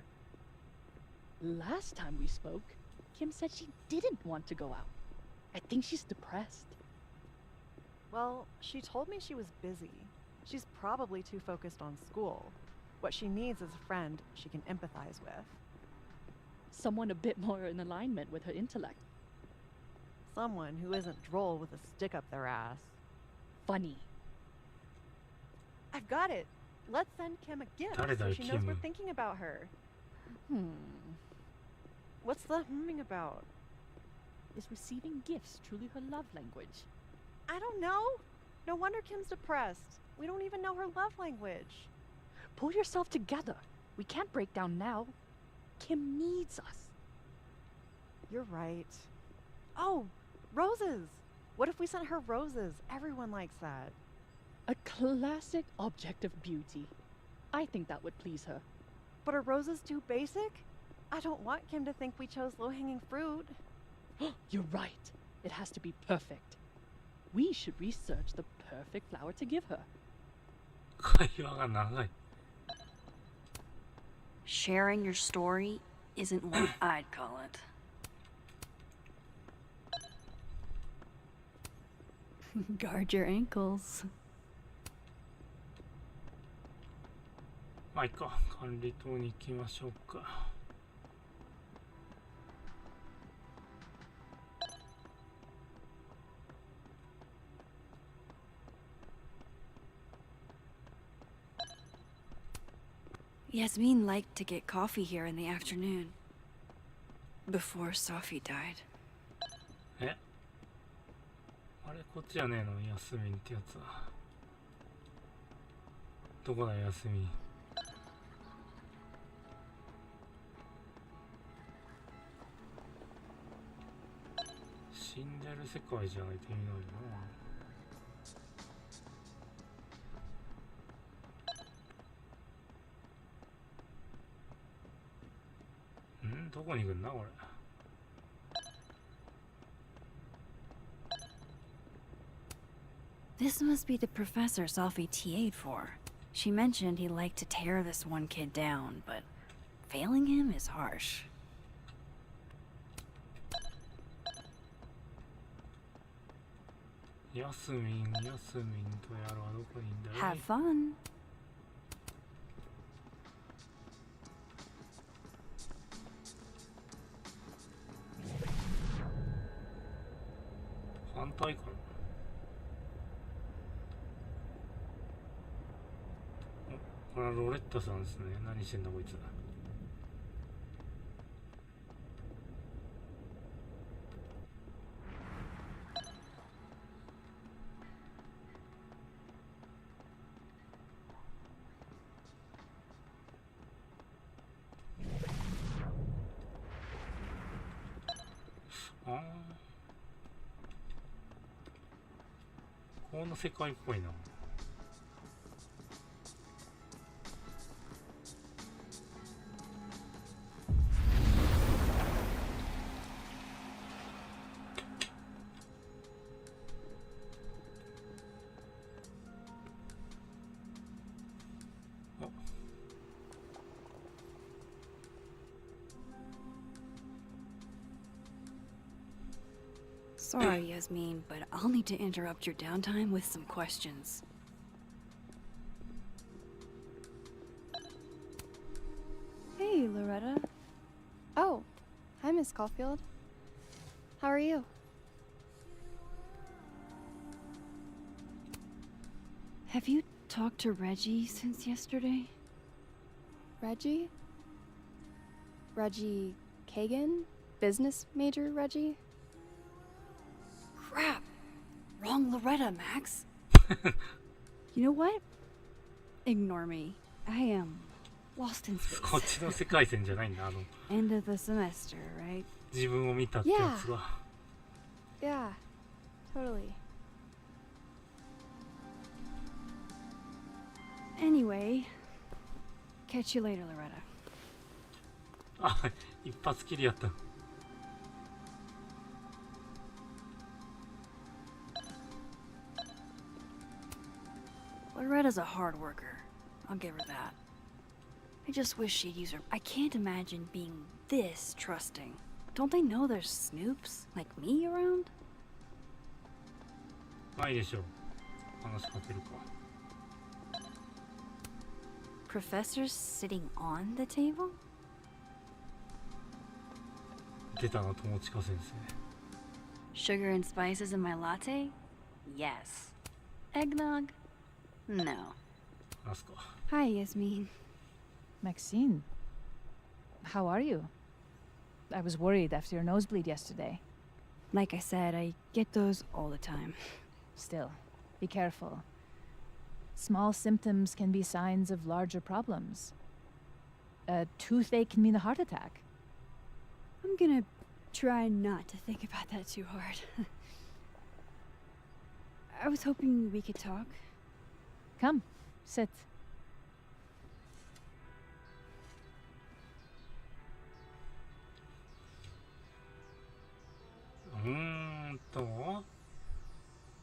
Last time we spoke, Kim said she didn't want to go out. I think she's depressed. Well, she told me she was busy. She's probably too focused on school. What she needs is a friend she can empathize with. Someone a bit more in alignment with her intellect. Someone who isn't droll with a stick up their ass. Funny. I've got it. Let's send Kim a gift so she knows we're thinking about her. What's the humming about? Is receiving gifts truly her love language? I don't know. No wonder Kim's depressed. We don't even know her love language. Pull yourself together. We can't break down now. Kim needs us. You're right. Oh, roses. What if we sent her roses? Everyone likes that. A classic object of beauty. I think that would please her. But are roses too basic? I don't want Kim to think we chose low-hanging fruit. You're right. It has to be perfect. We should research the perfect flower to give her. 会話が長い。 Sharing your story isn't what I'd call it. Guard your ankles. まあいいか。管理棟に行きましょうか。Yasmin liked to get coffee here in the afternoon. Before Sophie died. え、あれこっちじゃねえの、ヤスミンってやつは。どこだヤスミン。死んでる世界じゃないと意味ないな。どこに行くんだこれ。This must be the professor Sophie TA'd for. She mentioned he liked to tear this one kid down, but failing him is harsh. ヤスミンとやろはどこにいんだい。 Have fun.反対かな。お、これはロレッタさんですね。何してんだこいつ。ああ。この世界っぽいな。Sorry, Yasmin, but I'll need to interrupt your downtime with some questions. Hey, Loretta. Oh, hi, Miss Caulfield. How are you? Have you talked to Reggie since yesterday? Reggie? Reggie Kagan? Business major Reggie? Crap! Wrong Loretta, Max. You know what? Ignore me. I am lost in space. こっちの世界線じゃないんだ。End of the semester, right? 自分を見たってやつは。Yeah, totally. Anyway, catch you later, Loretta. あ、一発きりやった。Loretta's a hard worker. I'll give her that. I just wish she'd use her. I can't imagine being this trusting. Don't they know there's snoops like me around? まあいいでしょう。話しかけるか。Professors sitting on the table? 出たな、友近先生。Sugar and spices in my latte? Yes. Eggnog? No. 話すか。Hi, Yasmin. Maxine, how are you? I was worried after your nosebleed yesterday. Like I said, I get those all the time. Still, be careful. Small symptoms can be signs of larger problems. A toothache can mean a heart attack. I'm gonna try not to think about that too hard. I was hoping we could talk. Come, sit.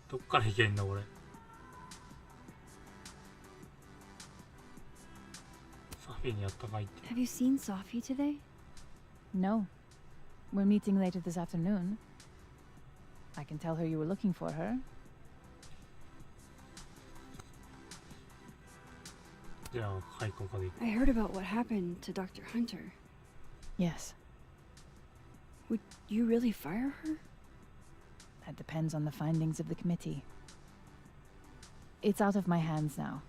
どっから行けばいいんだ俺。サフィーにやったかいって。Have you seen Sophie today? No. We're meeting later this afternoon. I can tell her you were looking for her. じゃあ、開口から行く。I heard about what happened to Dr. Hunter. Yes. Would you really fire her? That depends on the findings of the committee. It's out of my hands now.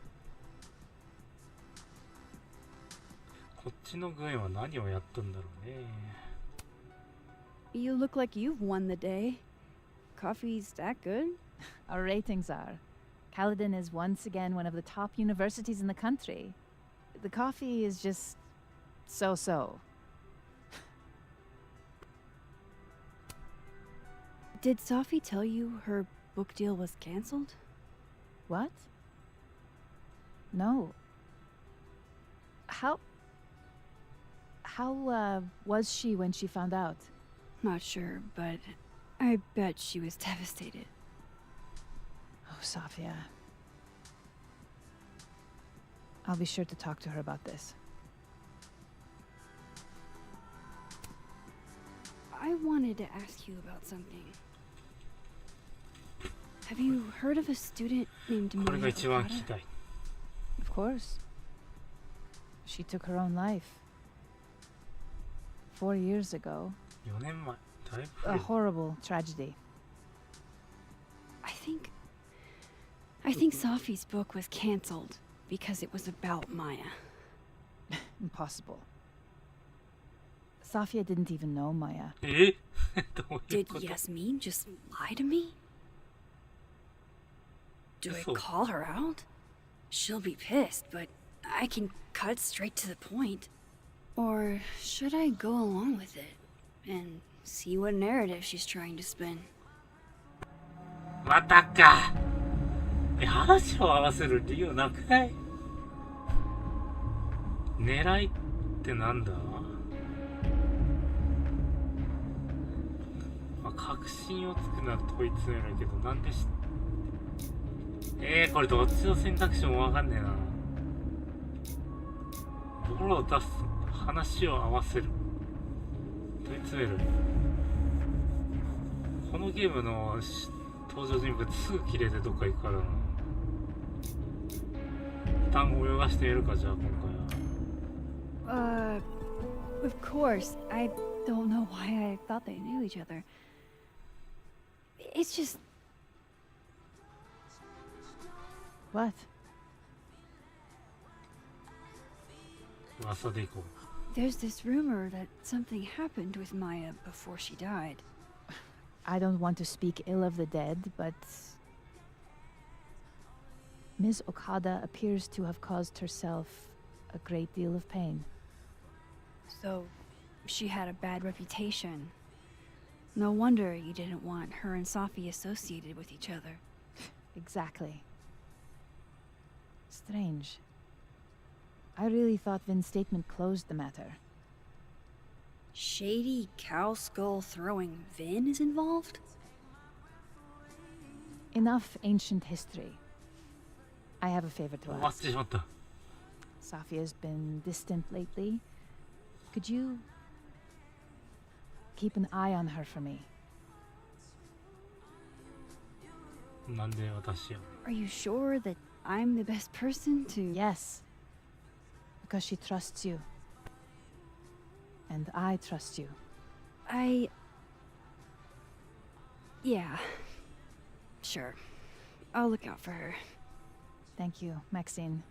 こっちの軍は何をやったんだろうね。You look like you've won the day. Coffee's that good? Our ratings are. Caledon is once again one of the top universities in the country. The coffee is just so-so. Did Sophie tell you her book deal was canceled? What? No. How was she when she found out? Not sure, but I bet she was devastated. Oh, Sophia. I'll be sure to talk to her about this. I wanted to ask you about something. Have you heard of a student named これが Maya 一番聞き Okada? たい。Of course. She took her own life. 4 years ago. 4年前。だいぶ A horrible tragedy. I think Sophie's book was canceled because it was about Maya. Impossible. Sophia didn't even know Maya. えどういう Did こと Yasmin just lie to me? Do I So- call her out? She'll be pissed, but I can cut straight to the point. Or should I go along with it and see what narrative she's trying to spin? またか。話を合わせる理由なくない？狙いってなんだ？まあ、確信をつくなら問い詰めるけど、なんでこれどっちの選択肢もわかんねえな。ボロを出す、話を合わせる、問い詰める。このゲームの登場人物すぐ綺麗でどっか行くからな。一旦泳がしてみるか、じゃあ今回は。Of course. I don't know why I thought they knew each other. It's just... What? 噂で行こう。 There's this rumor that something happened with Maya before she died. I don't want to speak ill of the dead, but Ms. Okada appears to have caused herself a great deal of pain. So, she had a bad reputation. No wonder you didn't want her and Sophie associated with each other. Exactly. Strange. I really thought Vin's statement closed the matter. Shady cow skull throwing Vin is involved? Enough ancient history. I have a favor to 終わっ ask. てしまった。 Sophia's been distant lately. Could you keep an eye on her for me? なんで私や。 Are you sure that I'm the best person to... Yes. Because she trusts you. And I trust you. Yeah. Sure. I'll look out for her. Thank you, Maxine.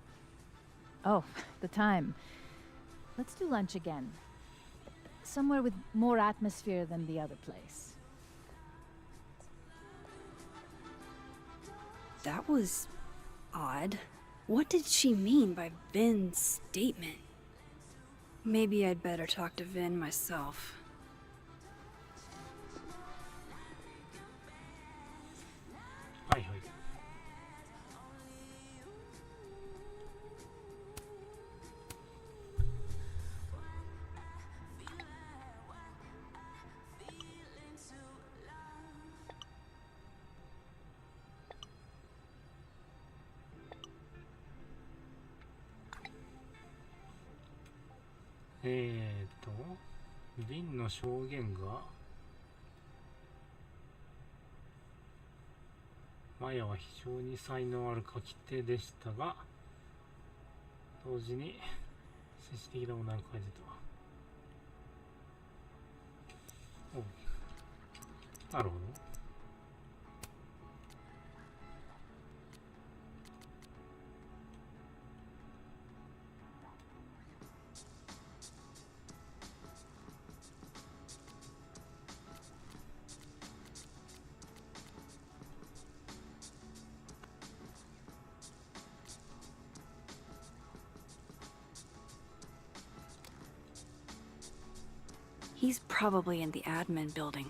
Oh, the time. Let's do lunch again. Somewhere with more atmosphere than the other place. That was odd. What did she mean by Vin's statement? Maybe I'd better talk to Vin myself. Hi, hi.ーと、リンの証言が、マヤは非常に才能ある書き手でしたが、同時に政治的なものを書いてた。お、なるほど。He's probably in the admin building.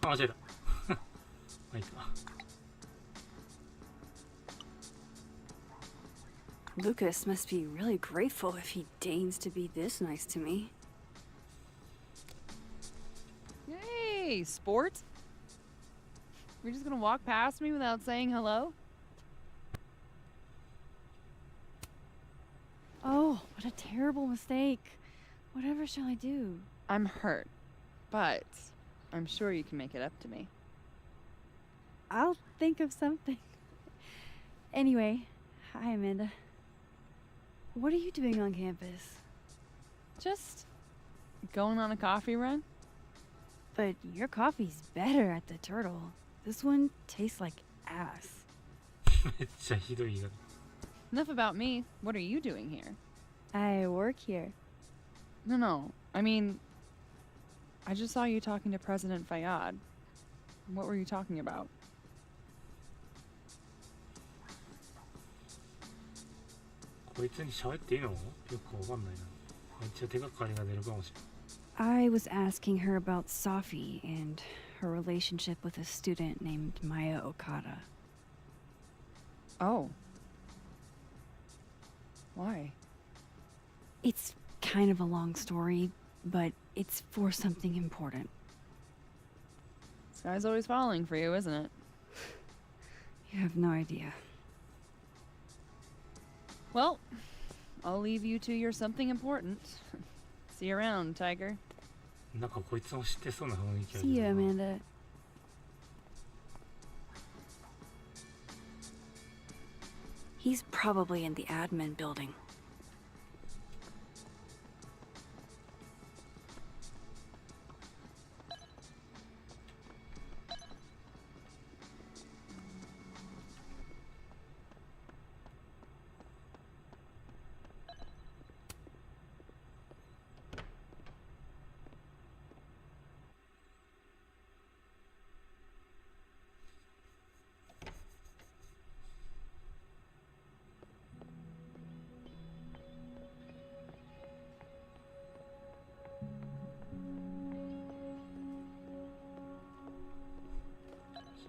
Ah, 間違えた。まあいいか。Lucas must be really grateful if he deigns to be this nice to me. Hey, sport? You're just gonna walk past me without saying hello? Oh, what a terrible mistake. Whatever shall I do? I'm hurt, but I'm sure you can make it up to me. I'll think of something. Anyway, hi, Amanda. What are you doing on campus? Just going on a coffee run? But your coffee's better at the Turtle. This one tastes like ass. めっちゃひどい言い方。 Enough about me. What are you doing here? I work here. No. I mean, I just saw you talking to President Fayyad. What were you talking about? こいつに喋っていいの？よくわかんないな。一応手がかりが出るかもしれない。 I was asking her about Safi and her relationship with a student named Maya Okada. Oh. Why? It's kind of a long story, but it's for something important. Sky's always falling for you, isn't it? You have no idea. Well, I'll leave you to your something important. See you around, Tiger. なんかこいつも知ってそうな雰囲気ある。 See you, Amanda. He's probably in the admin building.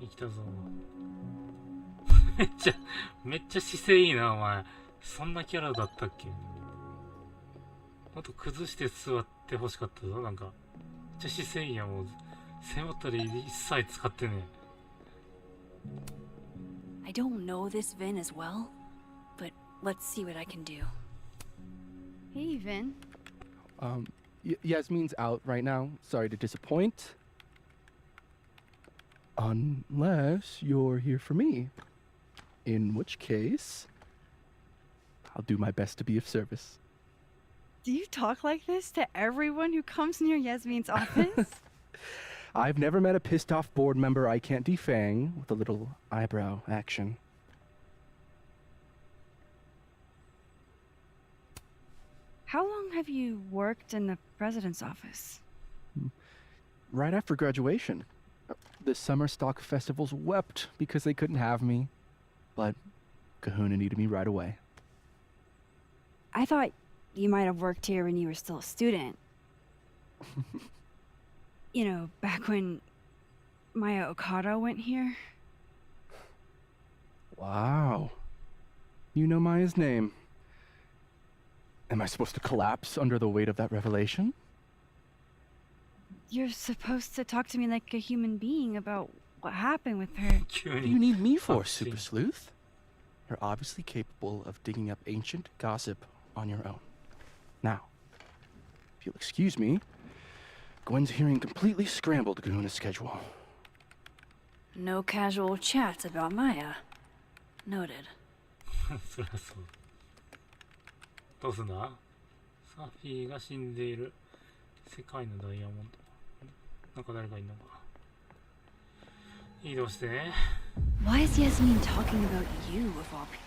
来たぞ。めっちゃ姿勢いいな、お前。そんなキャラだったっけ？もっと崩して座ってほしかったぞ。なんかめっちゃ姿勢いいや。もう背もたれ一切使ってねえ。 I don't know this Vin as well, but let's see what I can do. Hey, Vin. Yasmin's out right now. Sorry to disappoint. Unless you're here for me. In which case, I'll do my best to be of service. Do you talk like this to everyone who comes near Yasmin's office? I've never met a pissed off board member I can't defang with a little eyebrow action. How long have you worked in the president's office? Right after graduation. The summer stock festivals wept because they couldn't have me. But Kahuna needed me right away. I thought you might have worked here when you were still a student. You know, back when Maya Okada went here. Wow. You know Maya's name. Am I supposed to collapse under the weight of that revelation? You're supposed to talk to me like a human being about what happened with her. What do you need me for, Super Sleuth? You're obviously capable of digging up ancient gossip on your own. Now, if you'll excuse me, Gwen's hearing completely scrambled Kahuna's schedule. No casual chats about Maya. Noted. そりゃそう。どうすんだ？サフィーが死んでいる世界のダイヤモンド。なんか誰かいんのか。移動して。Why is Yasmin talking about you of all people?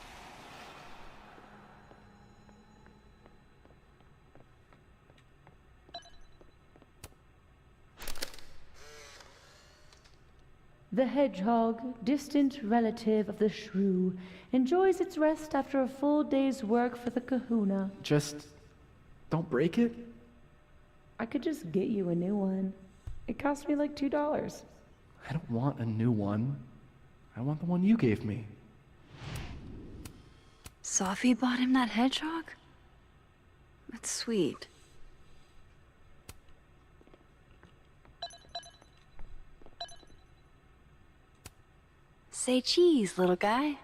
The hedgehog, distant relative of the shrew, enjoys its rest after a full day's work for the kahuna. Just don't break it? I could just get you a new one. It cost me like $2. I don't want a new one. I want the one you gave me. Sophie bought him that hedgehog? That's sweet. Say cheese, little guy.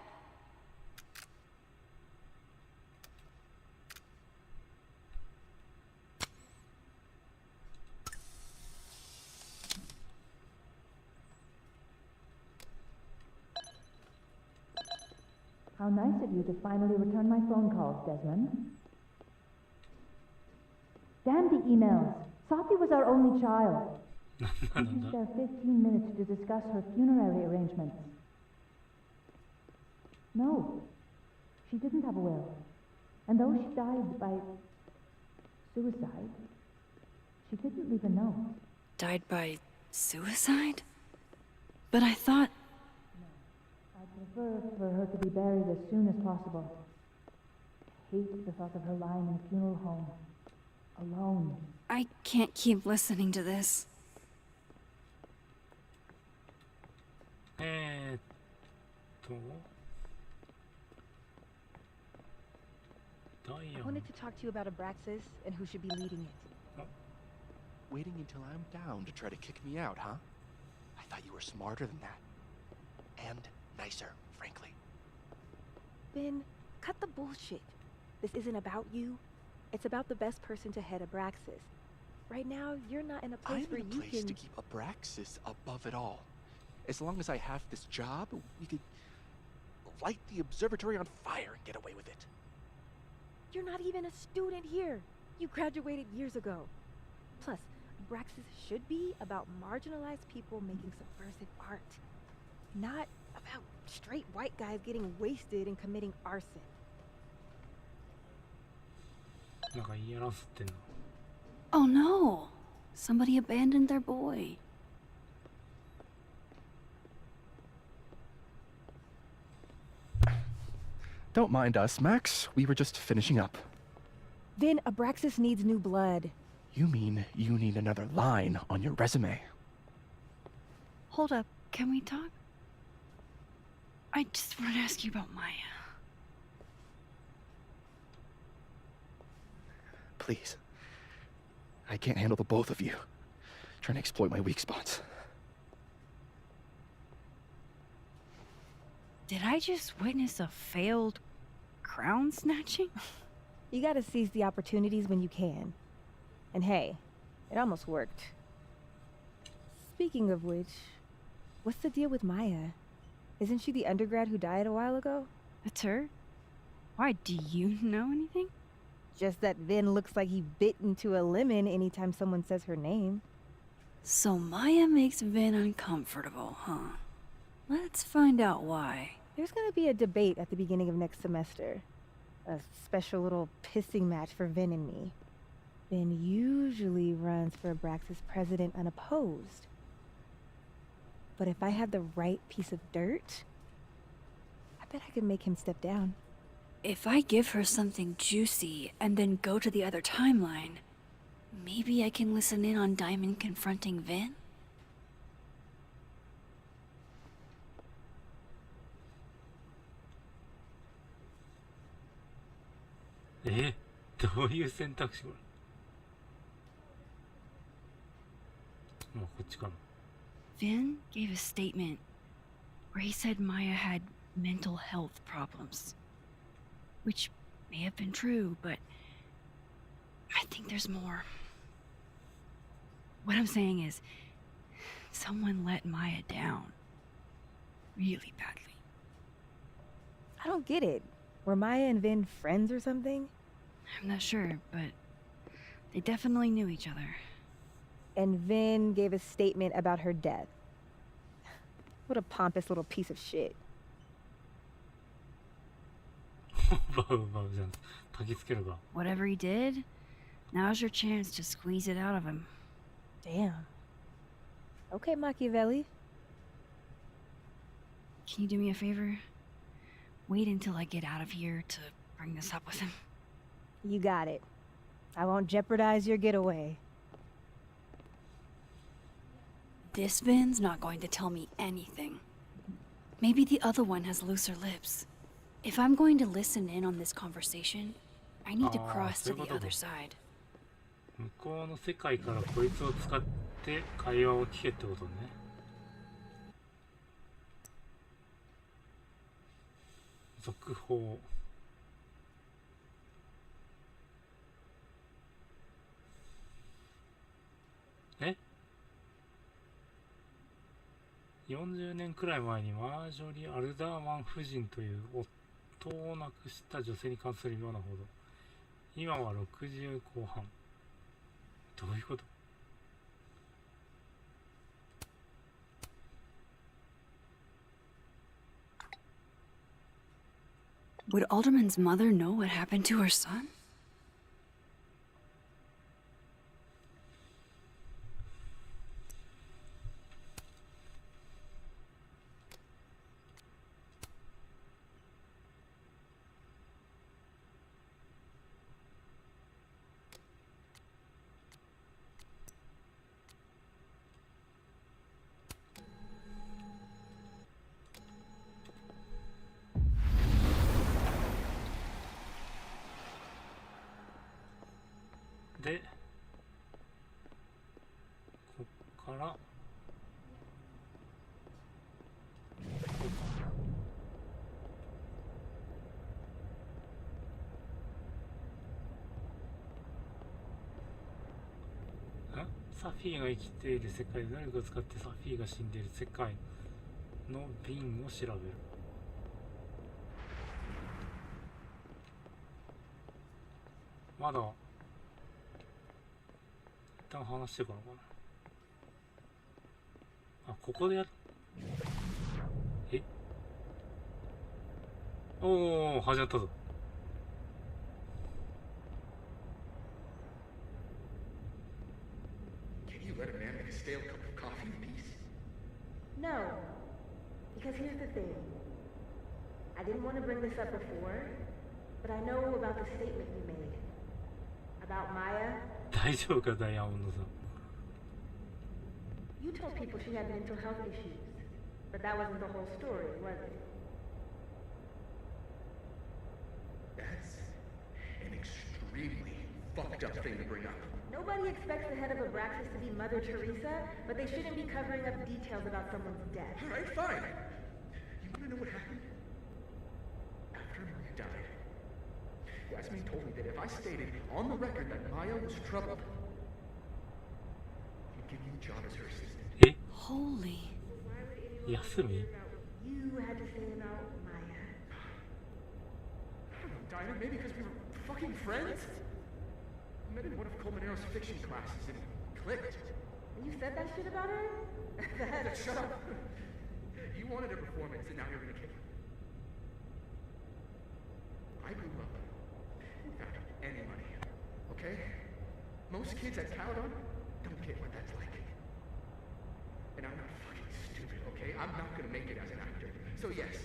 How nice of you to finally return my phone calls, Desmond. Damn the emails. Sophie was our only child. We can spare 15 minutes to discuss her funerary arrangements. No, she didn't have a will. And though she died by suicide, she didn't leave a note. Died by suicide? But I thought... I'd prefer for her to be buried as soon as possible. I hate the thought of her lying in a funeral home, alone. I can't keep listening to this. I wanted to talk to you about Abraxas and who should be leading it. Waiting until I'm down to try to kick me out, huh? I thought you were smarter than that. And nicer, frankly. Ben, cut the bullshit. This isn't about you. It's about the best person to head Abraxas. Right now, you're not in a place where you can... I'm in a place to keep Abraxas above it all. As long as I have this job, we could light the observatory on fire and get away with it. You're not even a student here. You graduated years ago. Plus, Abraxas should be about marginalized people making subversive art. Not about straight white guys getting wasted and committing arson. なんか言い争ってんの。 Oh no! Somebody abandoned their boy. Don't mind us, Max. We were just finishing up. Then Abraxas needs new blood. You mean you need another line on your resume? Hold up, can we talk? I just want to ask you about Maya. Please. I can't handle the both of you trying to exploit my weak spots. Did I just witness a failed crown snatching? You gotta seize the opportunities when you can. And hey, it almost worked. Speaking of which, what's the deal with Maya? Isn't she the undergrad who died a while ago? That's her? Why, do you know anything? Just that Vin looks like he bit into a lemon anytime someone says her name. So Maya makes Vin uncomfortable, huh? Let's find out why. There's gonna be a debate at the beginning of next semester. A special little pissing match for Vin and me. Vin usually runs for Brax's president unopposed. But if I had the right piece of dirt, I bet I could make him step down. If I give her something juicy and then go to the other timeline, maybe I can listen in on Diamond confronting Vin? Eh? どういう選択肢これ。もうこっちかな。Vin gave a statement where he said Maya had mental health problems. Which may have been true, but I think there's more. What I'm saying is, someone let Maya down. Really badly. I don't get it. Were Maya and Vin friends or something? I'm not sure, but they definitely knew each other. And Vin gave a statement about her death. What a pompous little piece of shit. バウバウじゃん。焚きつけるか。Whatever he did, now's your chance to squeeze it out of him. Damn. Okay, Machiavelli. Can you do me a favor? Wait until I get out of here to bring this up with him. You got it. I won't jeopardize your getaway. This Vin's not going to tell me anything. Maybe the other one has looser lips. If I'm going to listen in on this conversation, I need to cross to the other side. 向こうの世界からこいつを使って会話を聞けってことね。続報。え？40年くらい前にマージョリー・アルダーマン夫人という夫を亡くした女性に関するような報道。今は60後半。どういうこと？ Would Alderman's mother know what happened to her son?で、こっからこうか。サフィーが生きている世界で誰かが使ってサフィーが死んでいる世界の瓶を調べる。まだ一旦話してからかな。あ、ここでやっえおお、始まったぞ。Can you let a man make a stale cup of coffee in peace? No. Because here's the thing. I didn't want to bring this up before, but I know about the statement you made. About Maya. 大丈夫か、ダイヤモンドさん。You told people she had mental health issues, but that wasn't the whole story, was it? That's an extremely fucked up thing to bring up. Nobody expects the head of Abraxas to be Mother Teresa, but they shouldn't be covering up details about someone's death. Alright, fine. You wanna know what happened? After Maya died, Yasmin told me that if I stated on the record that Maya was troubled, he'd give you a job as her assistant. Holy. Yasumi? You had to say about Maya. I don't know, Dinah, maybe because we were fucking friends? I met in one of Colmenaro's fiction classes and it clicked. And you said that shit about her? Shut up. You wanted a performance and now you're gonna kill her. I grew up without any money, okay? Most kids at Caledon don't get what that's like. And I'm not fucking stupid, okay? I'm not gonna make it as an actor. So yes,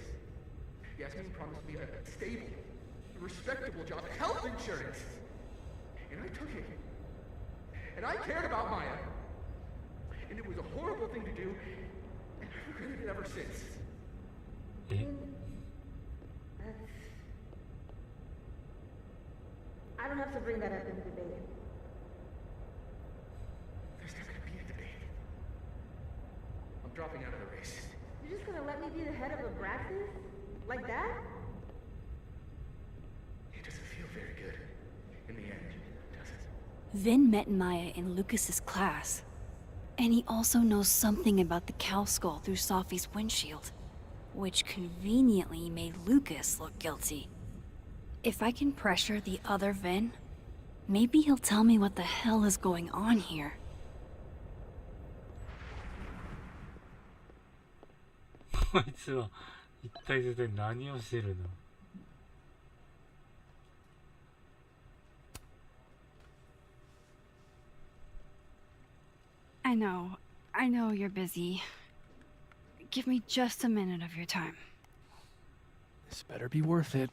Yasmin promised me a stable, respectable job, health insurance. And I took it. And I cared about Maya. And it was a horrible thing to do, and I've regretted it ever since. I don't have to bring that up in the debate. There's not gonna be a debate. I'm dropping out of the race. You're just gonna let me be the head of Abraxas? Like that? It doesn't feel very good in the end, does it? Vin met Maya in Lucas's class. And he also knows something about the cow skull through Sophie's windshield, which conveniently made Lucas look guilty. If I can pressure the other Vin, maybe he'll tell me what the hell is going on here. こいつは一体絶対何をしてるの? I know you're busy. Give me just a minute of your time. This better be worth it.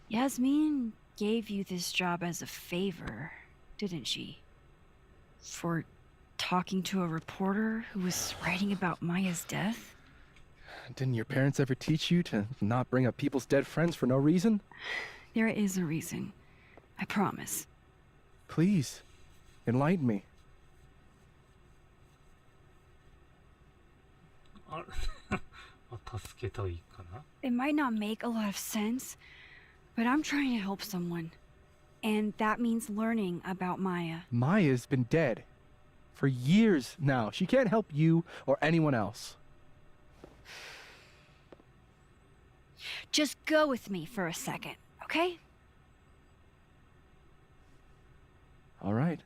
Yasmin gave you this job as a favor, didn't she? For talking to a reporter who was writing about Maya's death? Didn't your parents ever teach you to not bring up people's dead friends for no reason? There is a reason. I promise. Please, enlighten me. It might not make a lot of sense, but I'm trying to help someone. And that means learning about Maya. Maya's been dead for years now. She can't help you or anyone else. Just go with me for a second, okay? All right.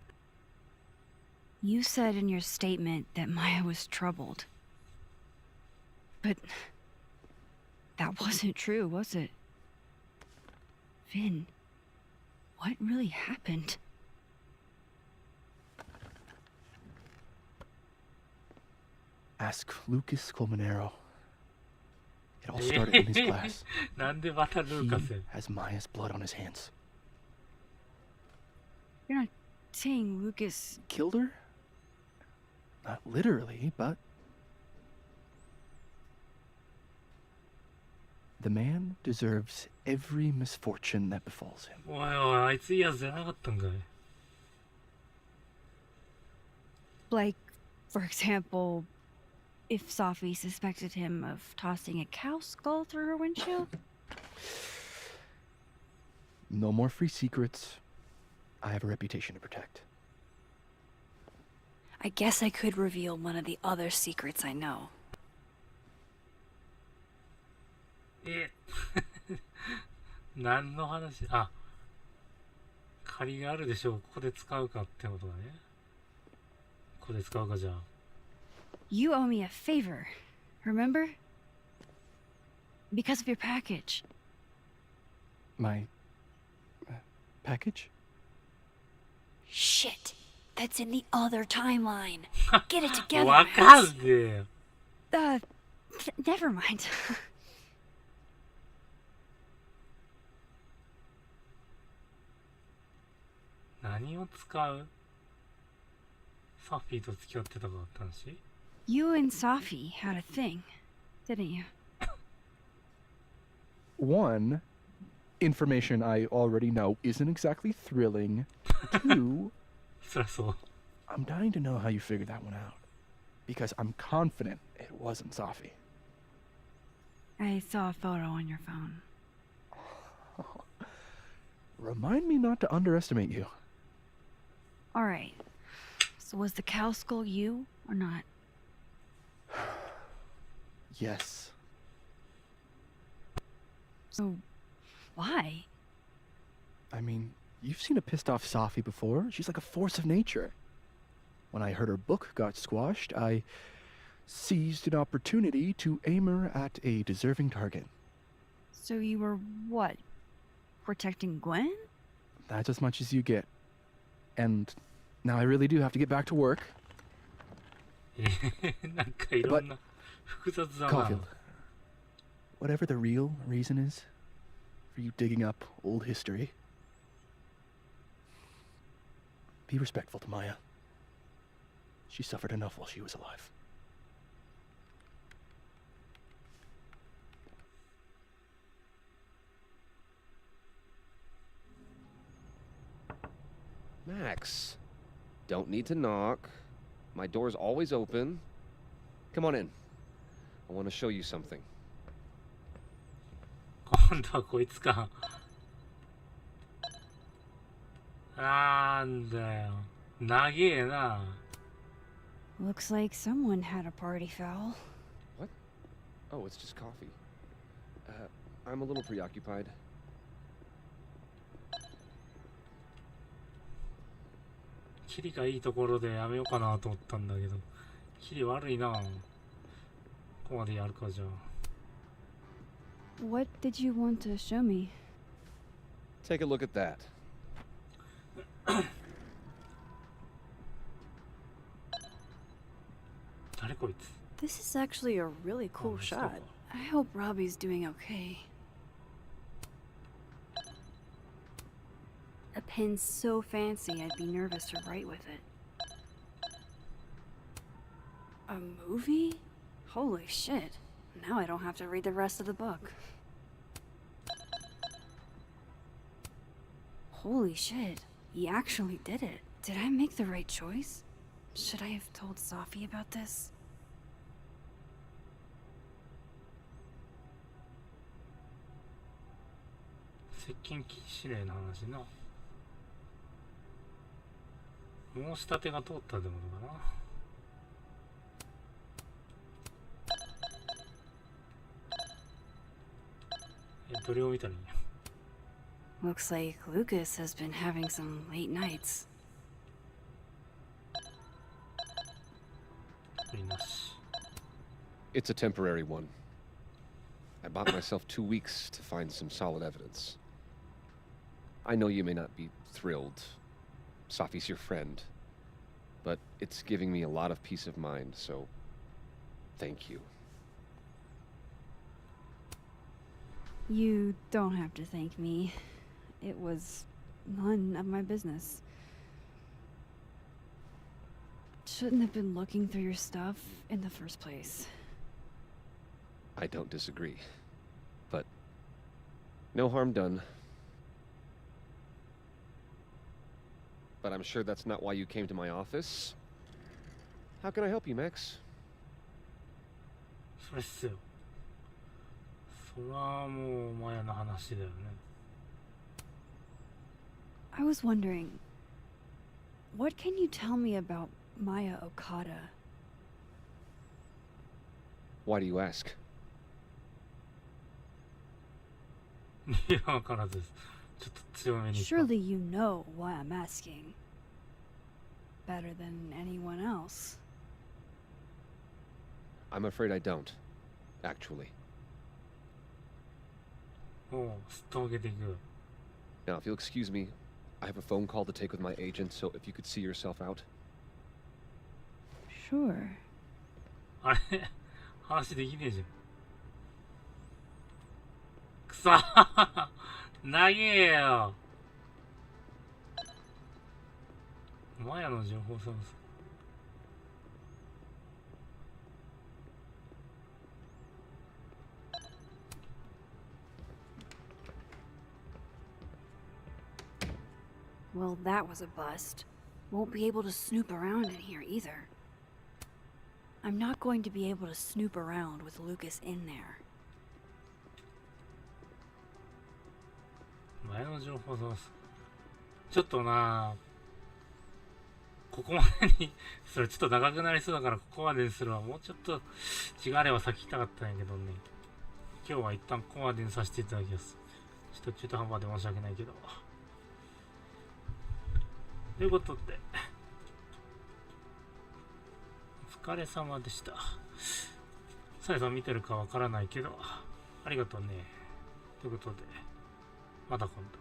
You said in your statement that Maya was troubled. But that wasn't true, was it? Vin, what really happened? Ask Lucas Colmenero. It all started in his class. He has Maya's blood on his hands. You're not saying Lucas Killed her? Not literally, but... The man deserves every misfortune that befalls him. おいおい、あいついいやつじゃなかったんかい? Like, for example, if Sophie suspected him of tossing a cow skull through her windshield? No more free secrets. I have a reputation to protect. I guess I could reveal one of the other secrets I know. 何の話? あ、借りがあるでしょう。ここで使うかってことだね。ここで使うかじゃあ。You owe me a favor, remember? Because of your package. My... package? Shit, that's in the other timeline. Get it together. わかんねえ。Never mind. 何を使う? サフィーと付き合ってたかって話? You and Sophie had a thing, didn't you? One information I already know isn't exactly thrilling. 2, そりゃそう。 I'm dying to know how you figured that one out. Because I'm confident it wasn't Safi. I saw a photo on your phone. Remind me not to underestimate you. Alright. So was the cow skull you or not? Yes. So, why? I mean, you've seen a pissed off Safi before. She's like a force of nature. When I heard her book got squashed, I seized an opportunity to aim her at a deserving target. So you were what? Protecting Gwen? That's as much as you get. And now I really do have to get back to work. なんかいろんな複雑だな。 Caulfield, whatever the real reason is for you digging up old history, be respectful to Maya. She suffered enough while she was alive. Max, don't need to knock. My door's always open. Come on in. I want to show you something. 今度はこいつか。なんだよ。長えな。 Looks like someone had a party foul. What? Oh, it's just coffee. I'm a little preoccupied. キリがいいところでやめようかなと思ったんだけど、キリ悪いな。ここまでやるかじゃあ。 What did you want to show me? Take a look at that. This is actually a really cool shot. I hope Robbie's doing okay. A pen so fancy I'd be nervous to write with it. A movie? Holy shit. Now I don't have to read the rest of the book. Holy shit. He actually did it. Did I make the right choice? Should I have told Safi about this? Looks like Lucas has been having some late nights. It's a temporary one. I bought myself 2 weeks to find some solid evidence. I know you may not be thrilled. Safi's your friend. But it's giving me a lot of peace of mind, so thank you. You don't have to thank me. It was none of my business. Shouldn't have been looking through your stuff in the first place. I don't disagree. But no harm done. But I'm sure that's not why you came to my office. How can I help you, Max? それっすよ。それはもうマヤの話だよね。 I was wondering, what can you tell me about Maya Okada? Why do you ask? いや、わからずです。ちょっと強めに。 Surely you know why I'm asking. Better than anyone else. I'm afraid I don't, actually. もうすっとぼけていく。 Now, if you'll excuse me, I have a phone call to take with my agent, so if you could see yourself out. Sure. あれ話できねえじゃん。くそー長えよ。マヤの情報探す。Well, that was a bust. Won't be able to snoop around in here either. I'm not going to be able to snoop around with Lucas in there. 前の情報どうすちょっとなここまでにそれちょっと長くなりそうだからここまでにするわ。もうちょっと違あれば先行きたかったんやけどね。今日は一旦ここまでにさせていただきます。ちょっと中途半端で申し訳ないけど。ということでお疲れ様でした。サイさん見てるかわからないけどありがとうね。ということでまた今度。